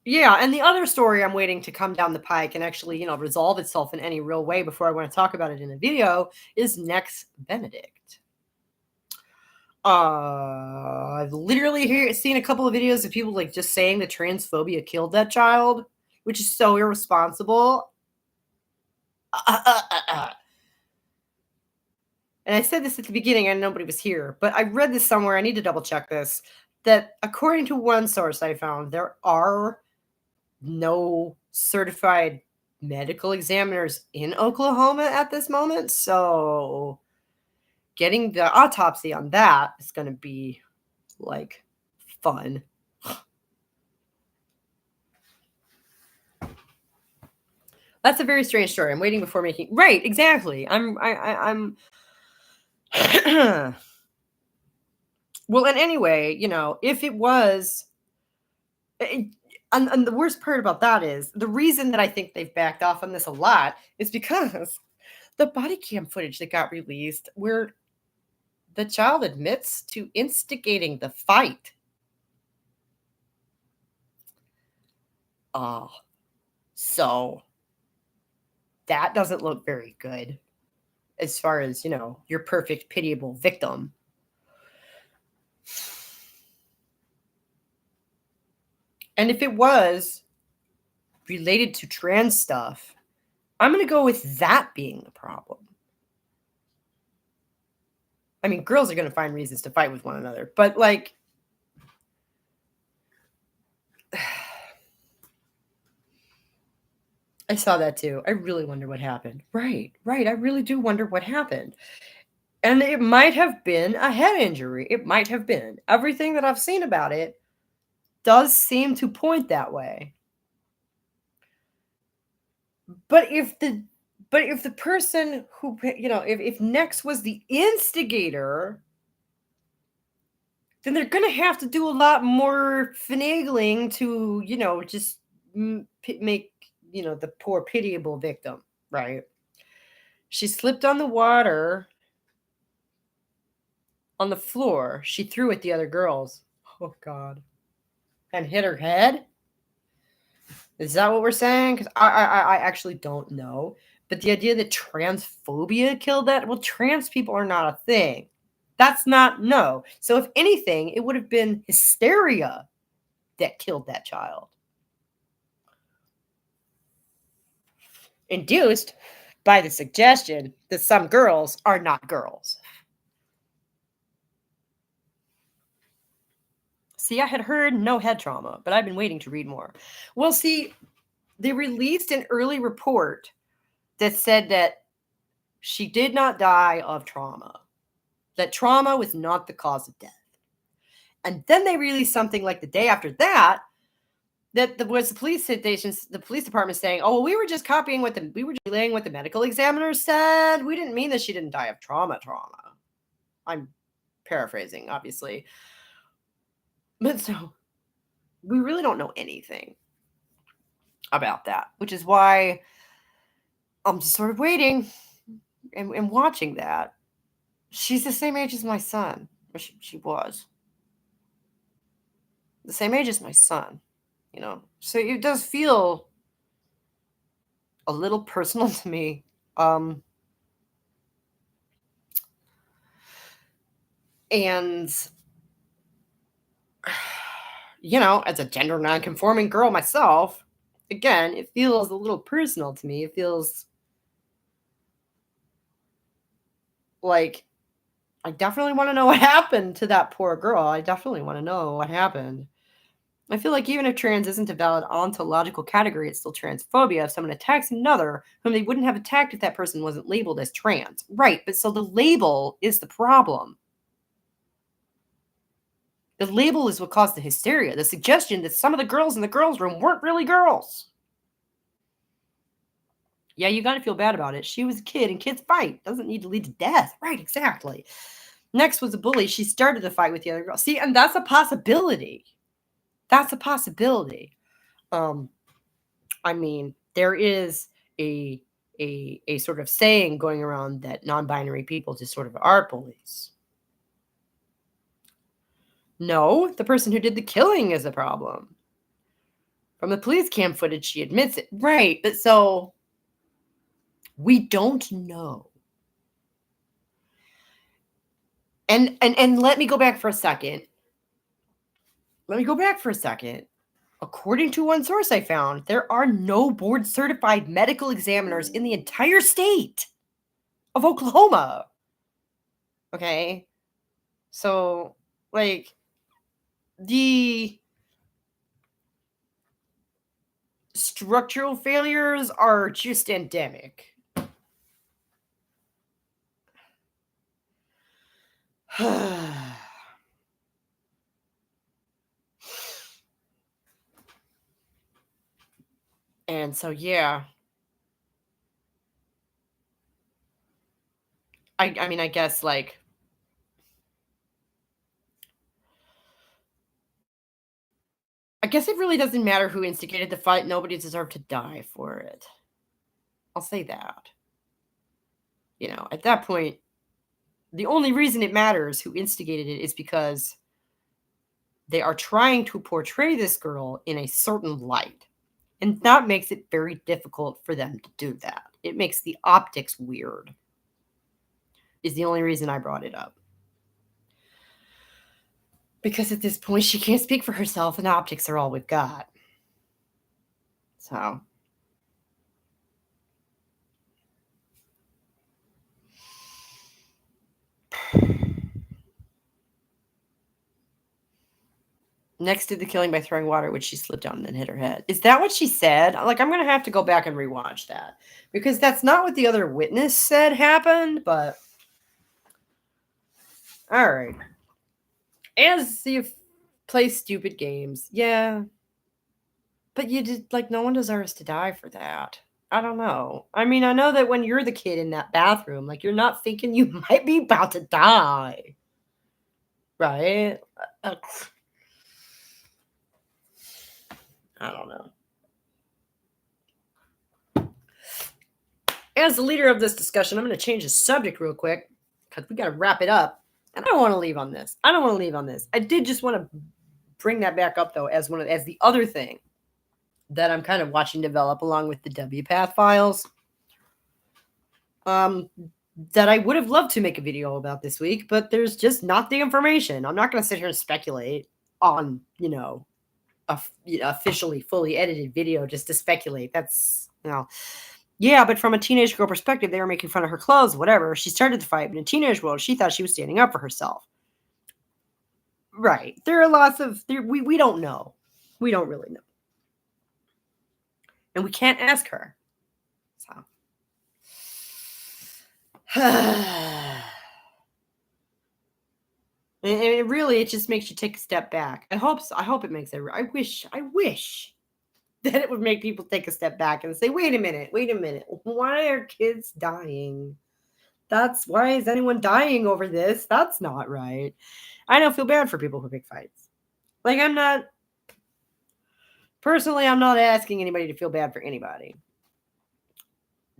Yeah, and the other story I'm waiting to come down the pike and actually, resolve itself in any real way before I want to talk about it in a video is Nex Benedict. I've literally seen a couple of videos of people like just saying that transphobia killed that child, which is so irresponsible. And I said this at the beginning and nobody was here, but I read this somewhere. I need to double check this. That according to one source I found, there are no certified medical examiners in Oklahoma at this moment. So getting the autopsy on that is going to be like fun. That's a very strange story. I'm waiting before making. Right, exactly. I'm well, and anyway, if it was, and the worst part about that is the reason that I think they've backed off on this a lot is because the body cam footage that got released where the child admits to instigating the fight. So that doesn't look very good as far as, your perfect pitiable victim. And if it was related to trans stuff, I'm going to go with that being the problem. I mean, girls are going to find reasons to fight with one another, but like, I saw that too. I really wonder what happened. Right. I really do wonder what happened. And it might have been a head injury. It might have been. Everything that I've seen about it does seem to point that way. But if the person who, if Nex was the instigator, then they're going to have to do a lot more finagling to, just make, the poor pitiable victim, right? She slipped on the water on the floor. She threw at the other girls. Oh, God. And hit her head? Is that what we're saying? Because I actually don't know. But the idea that transphobia killed that, well, trans people are not a thing. That's not, no. So if anything, it would have been hysteria that killed that child. Induced by the suggestion that some girls are not girls. See, I had heard no head trauma, but I've been waiting to read more. Well, see, they released an early report that said that she did not die of trauma, that trauma was not the cause of death. And then they released something like the day after that, that was the police department saying, oh, we were just copying we were relaying what the medical examiner said. We didn't mean that she didn't die of trauma. I'm paraphrasing, obviously. But so we really don't know anything about that, which is why I'm just sort of waiting and watching that. She's the same age as my son. Or she was. The same age as my son, you know. So it does feel a little personal to me. And you know, as a gender nonconforming girl myself, again, it feels a little personal to me. It feels like I definitely want to know what happened to that poor girl. I definitely want to know what happened. I feel like even if trans isn't a valid ontological category, it's still transphobia if someone attacks another whom they wouldn't have attacked if that person wasn't labeled as trans. Right, but so the label is the problem. The label is what caused the hysteria, the suggestion that some of the girls in the girls' room weren't really girls. Yeah, you got to feel bad about it. She was a kid, and kids fight. Doesn't need to lead to death. Right, exactly. Next was a bully. She started the fight with the other girl. See, and that's a possibility. That's a possibility. I mean, there is a sort of saying going around that non-binary people just sort of are bullies. No, the person who did the killing is a problem. From the police cam footage, she admits it. Right, but so we don't know. And let me go back for a second. According to one source I found, there are no board certified medical examiners in the entire state of Oklahoma. Okay. So, like, the structural failures are just endemic. And so, yeah. I mean, I guess, like, I guess it really doesn't matter who instigated the fight. Nobody deserved to die for it. I'll say that. You know, at that point, the only reason it matters who instigated it is because they are trying to portray this girl in a certain light. And that makes it very difficult for them to do that. It makes the optics weird, is the only reason I brought it up. Because at this point, she can't speak for herself, and optics are all we've got. So. Next to the killing by throwing water, which she slipped on and then hit her head. Is that what she said? Like, I'm going to have to go back and rewatch that. Because that's not what the other witness said happened, but. All right. As you play stupid games. Yeah. But you did, like, no one deserves to die for that. I don't know. I mean, I know that when you're the kid in that bathroom, like, you're not thinking you might be about to die. Right? I don't know. As the leader of this discussion, I'm going to change the subject real quick because we got to wrap it up. And I don't want to leave on this. I did just want to bring that back up, though, as the other thing that I'm kind of watching develop along with the WPath files. That I would have loved to make a video about this week, but there's just not the information. I'm not going to sit here and speculate on, officially fully edited video just to speculate. That's, yeah, but from a teenage girl perspective, they were making fun of her clothes, whatever. She started the fight, but in a teenage world, she thought she was standing up for herself. Right. There are lots of, we don't know. We don't really know. And we can't ask her. So. And it just makes you take a step back. I hope it makes it. I wish that it would make people take a step back and say, wait a minute. Why are kids dying? Why is anyone dying over this? That's not right. I don't feel bad for people who pick fights. Like, I'm not asking anybody to feel bad for anybody.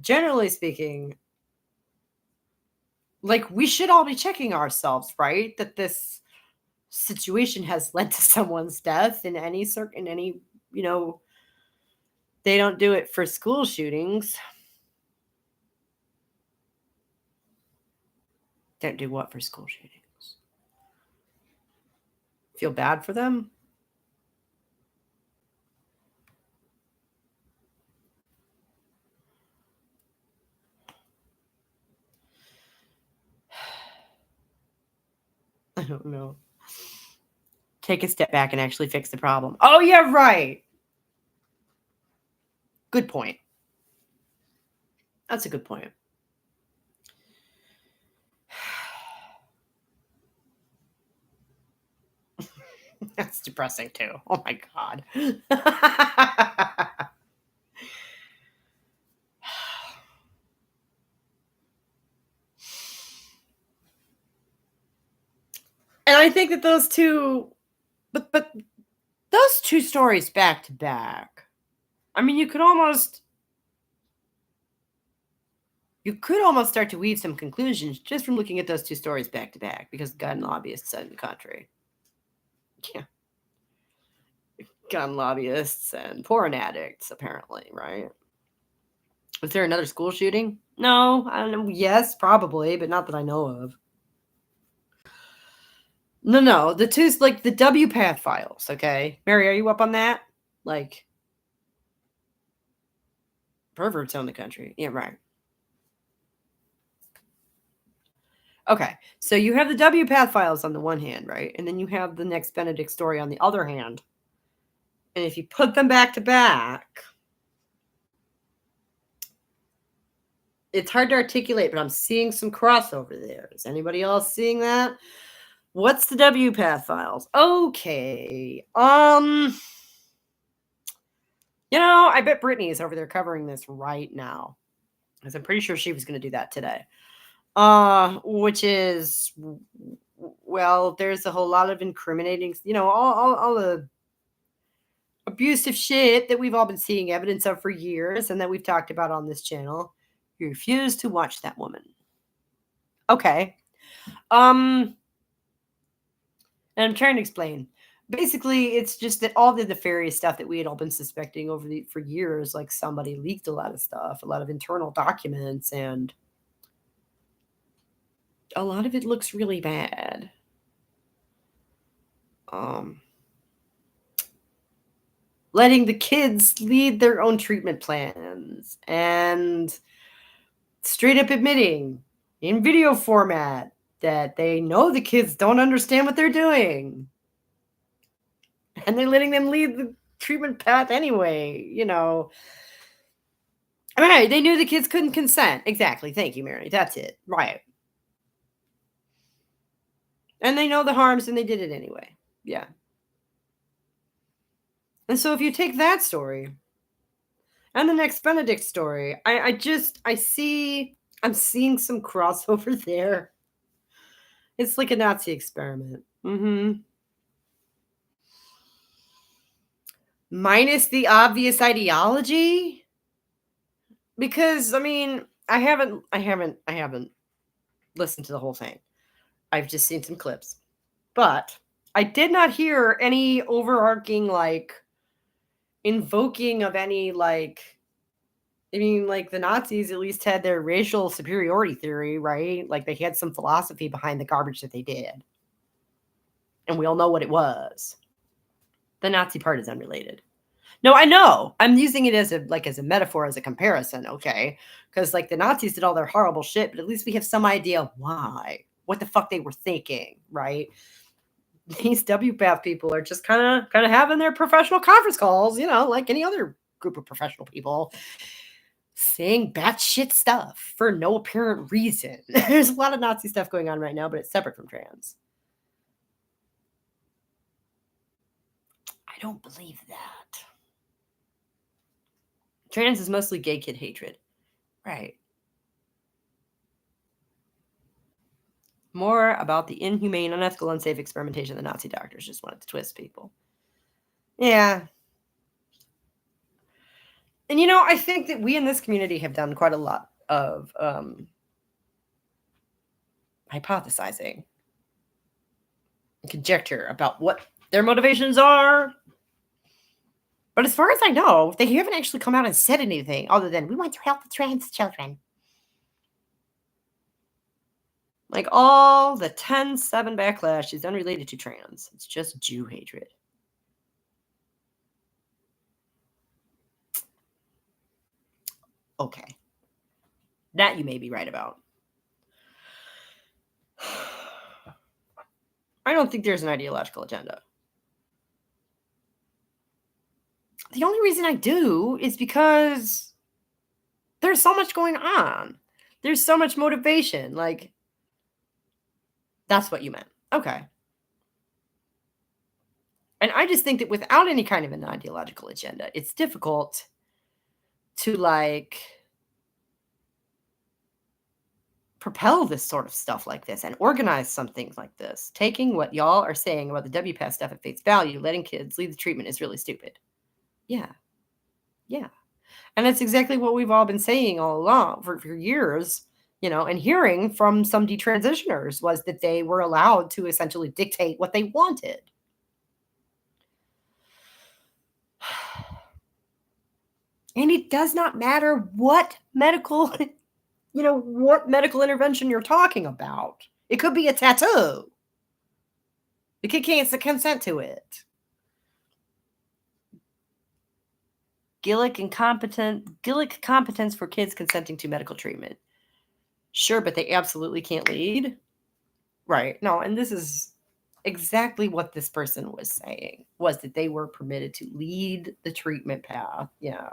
generally speaking, like, we should all be checking ourselves, right? That this situation has led to someone's death in any you know, they don't do it for school shootings. Don't do what for school shootings? Feel bad for them? I don't know. Take a step back and actually fix the problem. Oh, yeah, right. Good point. That's a good point. That's depressing too. Oh my God. And I think that those two, but those two stories back to back, I mean, you could almost start to weave some conclusions just from looking at those two stories back to back, because gun lobbyists said in the country. Yeah. Gun lobbyists and porn addicts, apparently, right? Was there another school shooting? No, I don't know. Yes, probably, but not that I know of. No. The two's like the WPATH files, okay? Mary, are you up on that? Like, perverts own the country. Yeah, right. Okay, so you have the WPATH files on the one hand, right? And then you have the next Benedict story on the other hand. And if you put them back to back, it's hard to articulate, but I'm seeing some crossover there. Is anybody else seeing that? What's the WPATH files? Okay. I bet Brittany is over there covering this right now, because I'm pretty sure she was going to do that today. Which is, well, there's a whole lot of incriminating, all the abusive shit that we've all been seeing evidence of for years and that we've talked about on this channel. You refuse to watch that woman. Okay. And I'm trying to explain. Basically, it's just that all the nefarious stuff that we had all been suspecting for years, like somebody leaked a lot of stuff, a lot of internal documents, and a lot of it looks really bad. Letting the kids lead their own treatment plans and straight up admitting in video format that they know the kids don't understand what they're doing. And they're letting them lead the treatment path anyway, Right, they knew the kids couldn't consent. Exactly. Thank you, Mary. That's it. Right. And they know the harms and they did it anyway. Yeah. And so if you take that story and the next Benedict story, I'm seeing some crossover there. It's like a Nazi experiment. Minus the obvious ideology. Because, I mean, I haven't listened to the whole thing. I've just seen some clips. But I did not hear any overarching, invoking of any, the Nazis at least had their racial superiority theory, right? Like, they had some philosophy behind the garbage that they did. And we all know what it was. The Nazi part is unrelated. No, I know. I'm using it as a metaphor, as a comparison, okay? Because, the Nazis did all their horrible shit, but at least we have some idea why. What the fuck they were thinking, right? These WPATH people are just kind of having their professional conference calls, like any other group of professional people, saying batshit stuff for no apparent reason. There's a lot of Nazi stuff going on right now, but it's separate from trans. I don't believe that. Trans is mostly gay kid hatred. Right. More about the inhumane, unethical, unsafe experimentation the Nazi doctors just wanted to twist people. Yeah. And, you know, I think that we in this community have done quite a lot of hypothesizing and conjecture about what their motivations are. But as far as I know, they haven't actually come out and said anything other than, we want to help the trans children. Like, all the 10-7 backlash is unrelated to trans. It's just Jew hatred. Okay. That you may be right about. I don't think there's an ideological agenda. The only reason I do is because there's so much going on. There's so much motivation. Like, that's what you meant. Okay. And I just think that without any kind of an ideological agenda, it's difficult to, like, propel this sort of stuff like this and organize some things like this. Taking what y'all are saying about the WPATH stuff at face value, letting kids lead the treatment is really stupid. Yeah. Yeah. And that's exactly what we've all been saying all along for years, you know, and hearing from some detransitioners was that they were allowed to essentially dictate what they wanted. And it does not matter what medical, you know, what medical intervention you're talking about. It could be a tattoo. The kid can't consent to it. Gillick competence for kids consenting to medical treatment. Sure, but they absolutely can't lead. Right. No, and this is exactly what this person was saying, was that they were permitted to lead the treatment path. Yeah.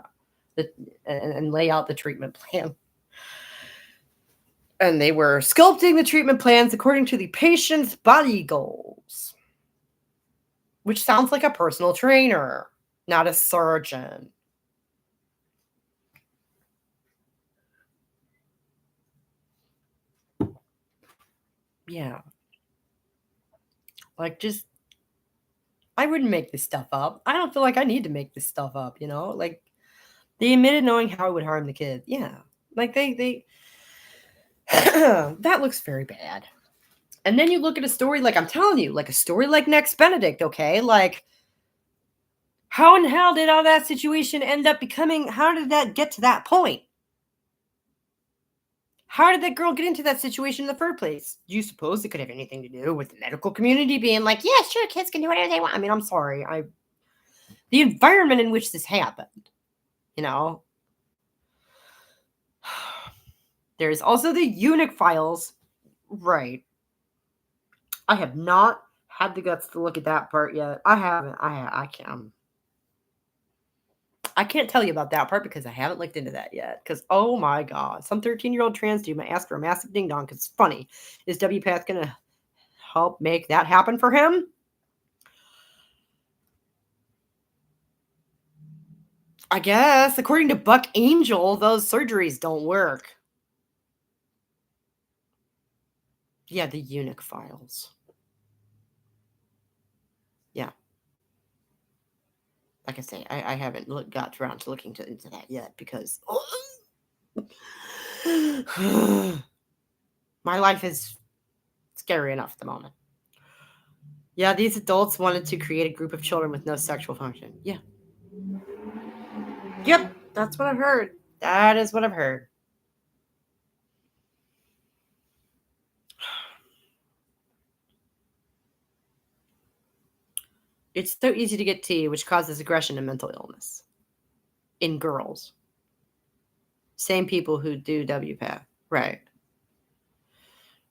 And lay out the treatment plan. And they were sculpting the treatment plans according to the patient's body goals, which sounds like a personal trainer, not a surgeon. Yeah. Like, just, I wouldn't make this stuff up. I don't feel like I need to make this stuff up, you know? Like, they admitted knowing how it would harm the kid. Yeah. Like, they that looks very bad. And then you look at a story like, I'm telling you, like a story like Next Benedict, okay? Like, how in hell did all that situation end up becoming, how did that get to that point? How did that girl get into that situation in the first place? Do you suppose it could have anything to do with the medical community being like, yeah, sure, kids can do whatever they want? I mean, I'm sorry. The environment in which this happened, you know? There's also the eunuch files. Right. I have not had the guts to look at that part yet. I haven't. I can't tell you about that part because I haven't looked into that yet. Because, oh my God, some 13-year-old trans dude might ask for a massive ding dong because it's funny. Is WPATH going to help make that happen for him? I guess. According to Buck Angel, those surgeries don't work. Yeah, the eunuch files. Yeah. Like I say, I haven't got around to looking into that yet because my life is scary enough at the moment. Yeah, these adults wanted to create a group of children with no sexual function. Yeah. Yep, that's what I've heard. That is what I've heard. It's so easy to get T, which causes aggression and mental illness in girls. Same people who do WPATH. Right.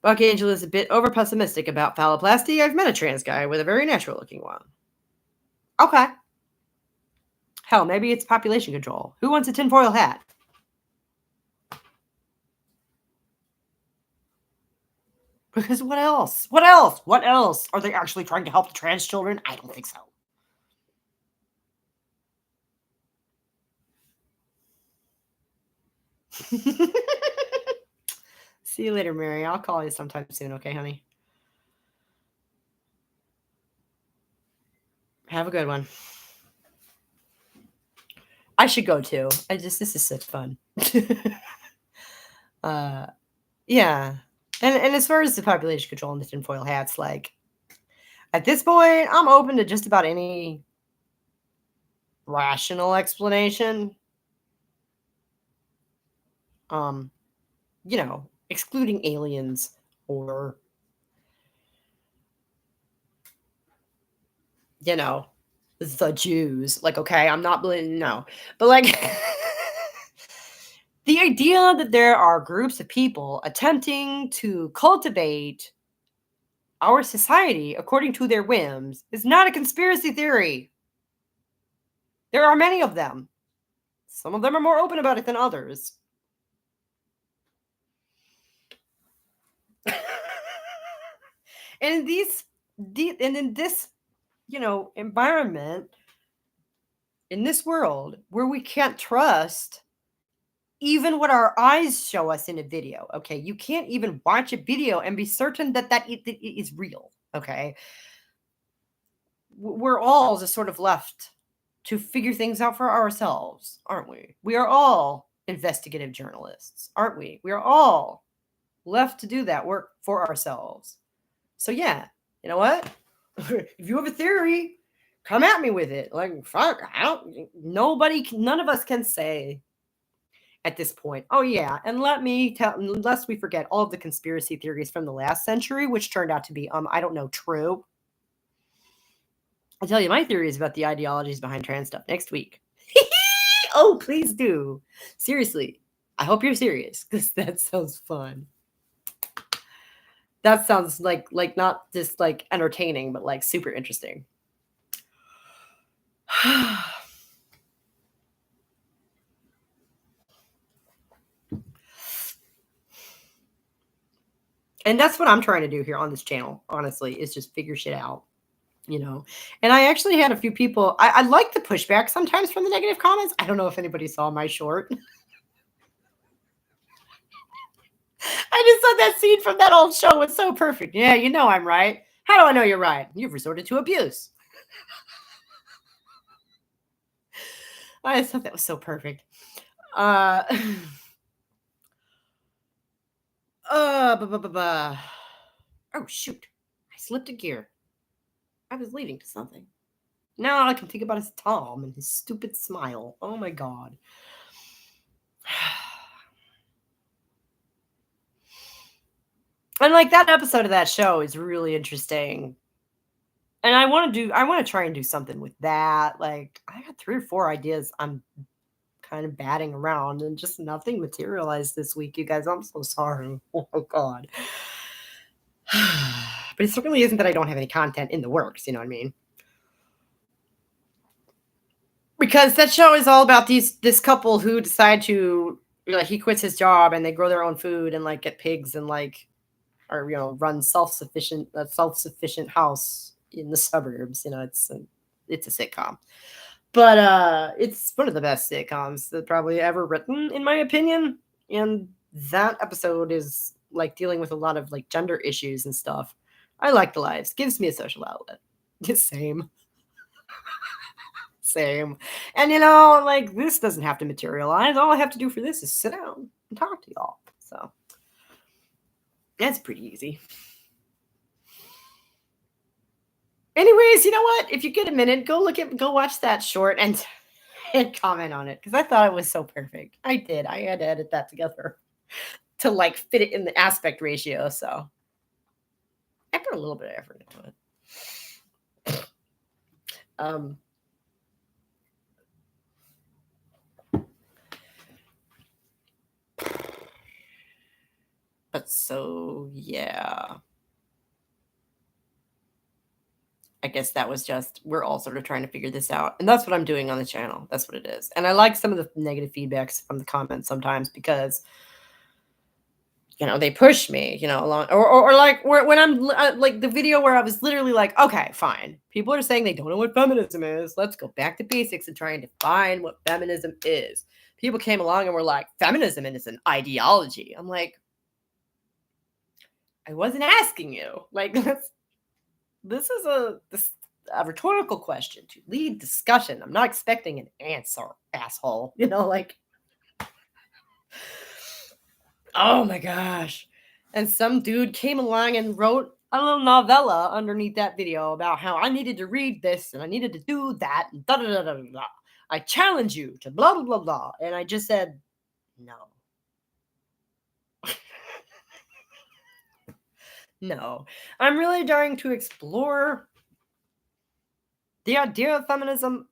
Buck Angel is a bit over pessimistic about phalloplasty. I've met a trans guy with a very natural looking one. Okay. Hell, maybe it's population control. Who wants a tinfoil hat? Because what else? What else? What else? Are they actually trying to help the trans children? I don't think so. See you later, Mary. I'll call you sometime soon, okay, honey? Have a good one. I should go too. This is such fun. Yeah. And as far as the population control and the tinfoil hats, like at this point, I'm open to just about any rational explanation. Excluding aliens or the Jews. Like, okay, I'm not believing, no. But like the idea that there are groups of people attempting to cultivate our society according to their whims is not a conspiracy theory. There are many of them. Some of them are more open about it than others. And in this, environment, in this world where we can't trust even what our eyes show us in a video, okay? You can't even watch a video and be certain that it is real, okay? We're all just sort of left to figure things out for ourselves, aren't we? We are all investigative journalists, aren't we? We are all left to do that work for ourselves. So yeah, you know what? If you have a theory, come at me with it. Like, fuck, none of us can say at this point, oh yeah, and lest we forget all of the conspiracy theories from the last century, which turned out to be, I don't know, true. I'll tell you my theories about the ideologies behind trans stuff next week. Oh, please do. Seriously, I hope you're serious, because that sounds fun. That sounds like not just like entertaining, but like super interesting. And that's what I'm trying to do here on this channel, honestly, is just figure shit out, And I actually had a few people, I like the pushback sometimes from the negative comments. I don't know if anybody saw my short. I just thought that scene from that old show was so perfect. Yeah, I'm right. How do I know you're right? You've resorted to abuse. I just thought that was so perfect. Oh, shoot. I slipped a gear. I was leading to something. Now all I can think about is Tom and his stupid smile. Oh my God. And like that episode of that show is really interesting. And I want to try and do something with that. Like, I got 3 or 4 ideas I'm kind of batting around, and just nothing materialized this week, you guys. I'm so sorry. Oh God. But it certainly isn't that I don't have any content in the works, you know what I mean? Because that show is all about this couple who decide to, like, he quits his job and they grow their own food and like get pigs and like, or run self-sufficient house in the suburbs. It's a sitcom, but it's one of the best sitcoms that probably ever written, in my opinion. And that episode is like dealing with a lot of like gender issues and stuff. I like the lives. Gives me a social outlet. Same. Same. And like, this doesn't have to materialize. All I have to do for this is sit down and talk to y'all. So that's pretty easy. Anyways, you know what? If you get a minute, go watch that short and comment on it, because I thought it was so perfect. I did. I had to edit that together to like fit it in the aspect ratio. So I put a little bit of effort into it. But so yeah. I guess that was just, we're all sort of trying to figure this out. And that's what I'm doing on the channel. That's what it is. And I like some of the negative feedbacks from the comments sometimes, because, they push me, along, or like when I'm like the video where I was literally like, okay, fine. People are saying they don't know what feminism is. Let's go back to basics and try and define what feminism is. People came along and were like, feminism is an ideology. I'm like, I wasn't asking you. Like, this a rhetorical question to lead discussion. I'm not expecting an answer, asshole. You know, like, oh my gosh. And some dude came along and wrote a little novella underneath that video about how I needed to read this and I needed to do that and da da da da da. I challenge you to blah blah blah blah. And I just said, no. No. I'm really trying to explore the idea of feminism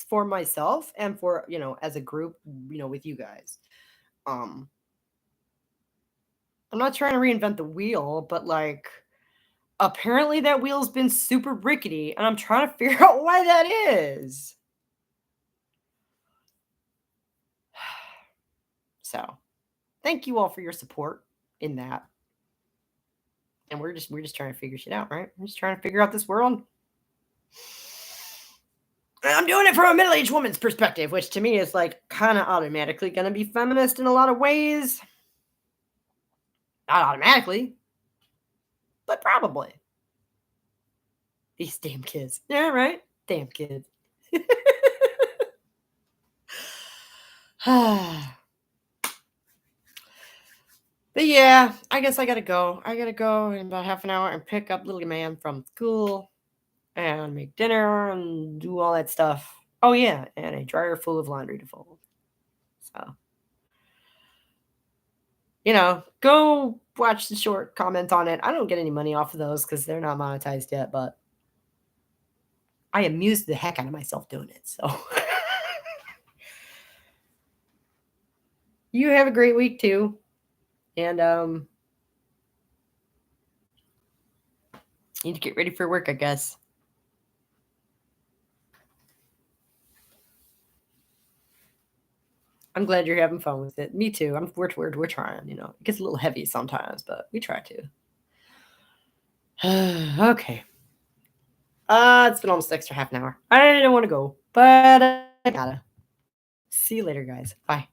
for myself and for, as a group, with you guys. I'm not trying to reinvent the wheel, but like, apparently that wheel's been super rickety and I'm trying to figure out why that is. So, thank you all for your support in that. And we're just trying to figure shit out, right? We're just trying to figure out this world. And I'm doing it from a middle-aged woman's perspective, which to me is like kind of automatically going to be feminist in a lot of ways. Not automatically, but probably. These damn kids. Yeah, right? Damn kids. But yeah, I guess I gotta go. I gotta go in about half an hour and pick up little man from school and make dinner and do all that stuff. Oh yeah, and a dryer full of laundry to fold. So, go watch the short, comment on it. I don't get any money off of those because they're not monetized yet, but I amused the heck out of myself doing it. So you have a great week too. And need to get ready for work, I guess. I'm glad you're having fun with it. Me too. We're trying. It gets a little heavy sometimes, but we try to. Okay. It's been almost extra half an hour. I don't want to go, but I gotta. See you later, guys. Bye.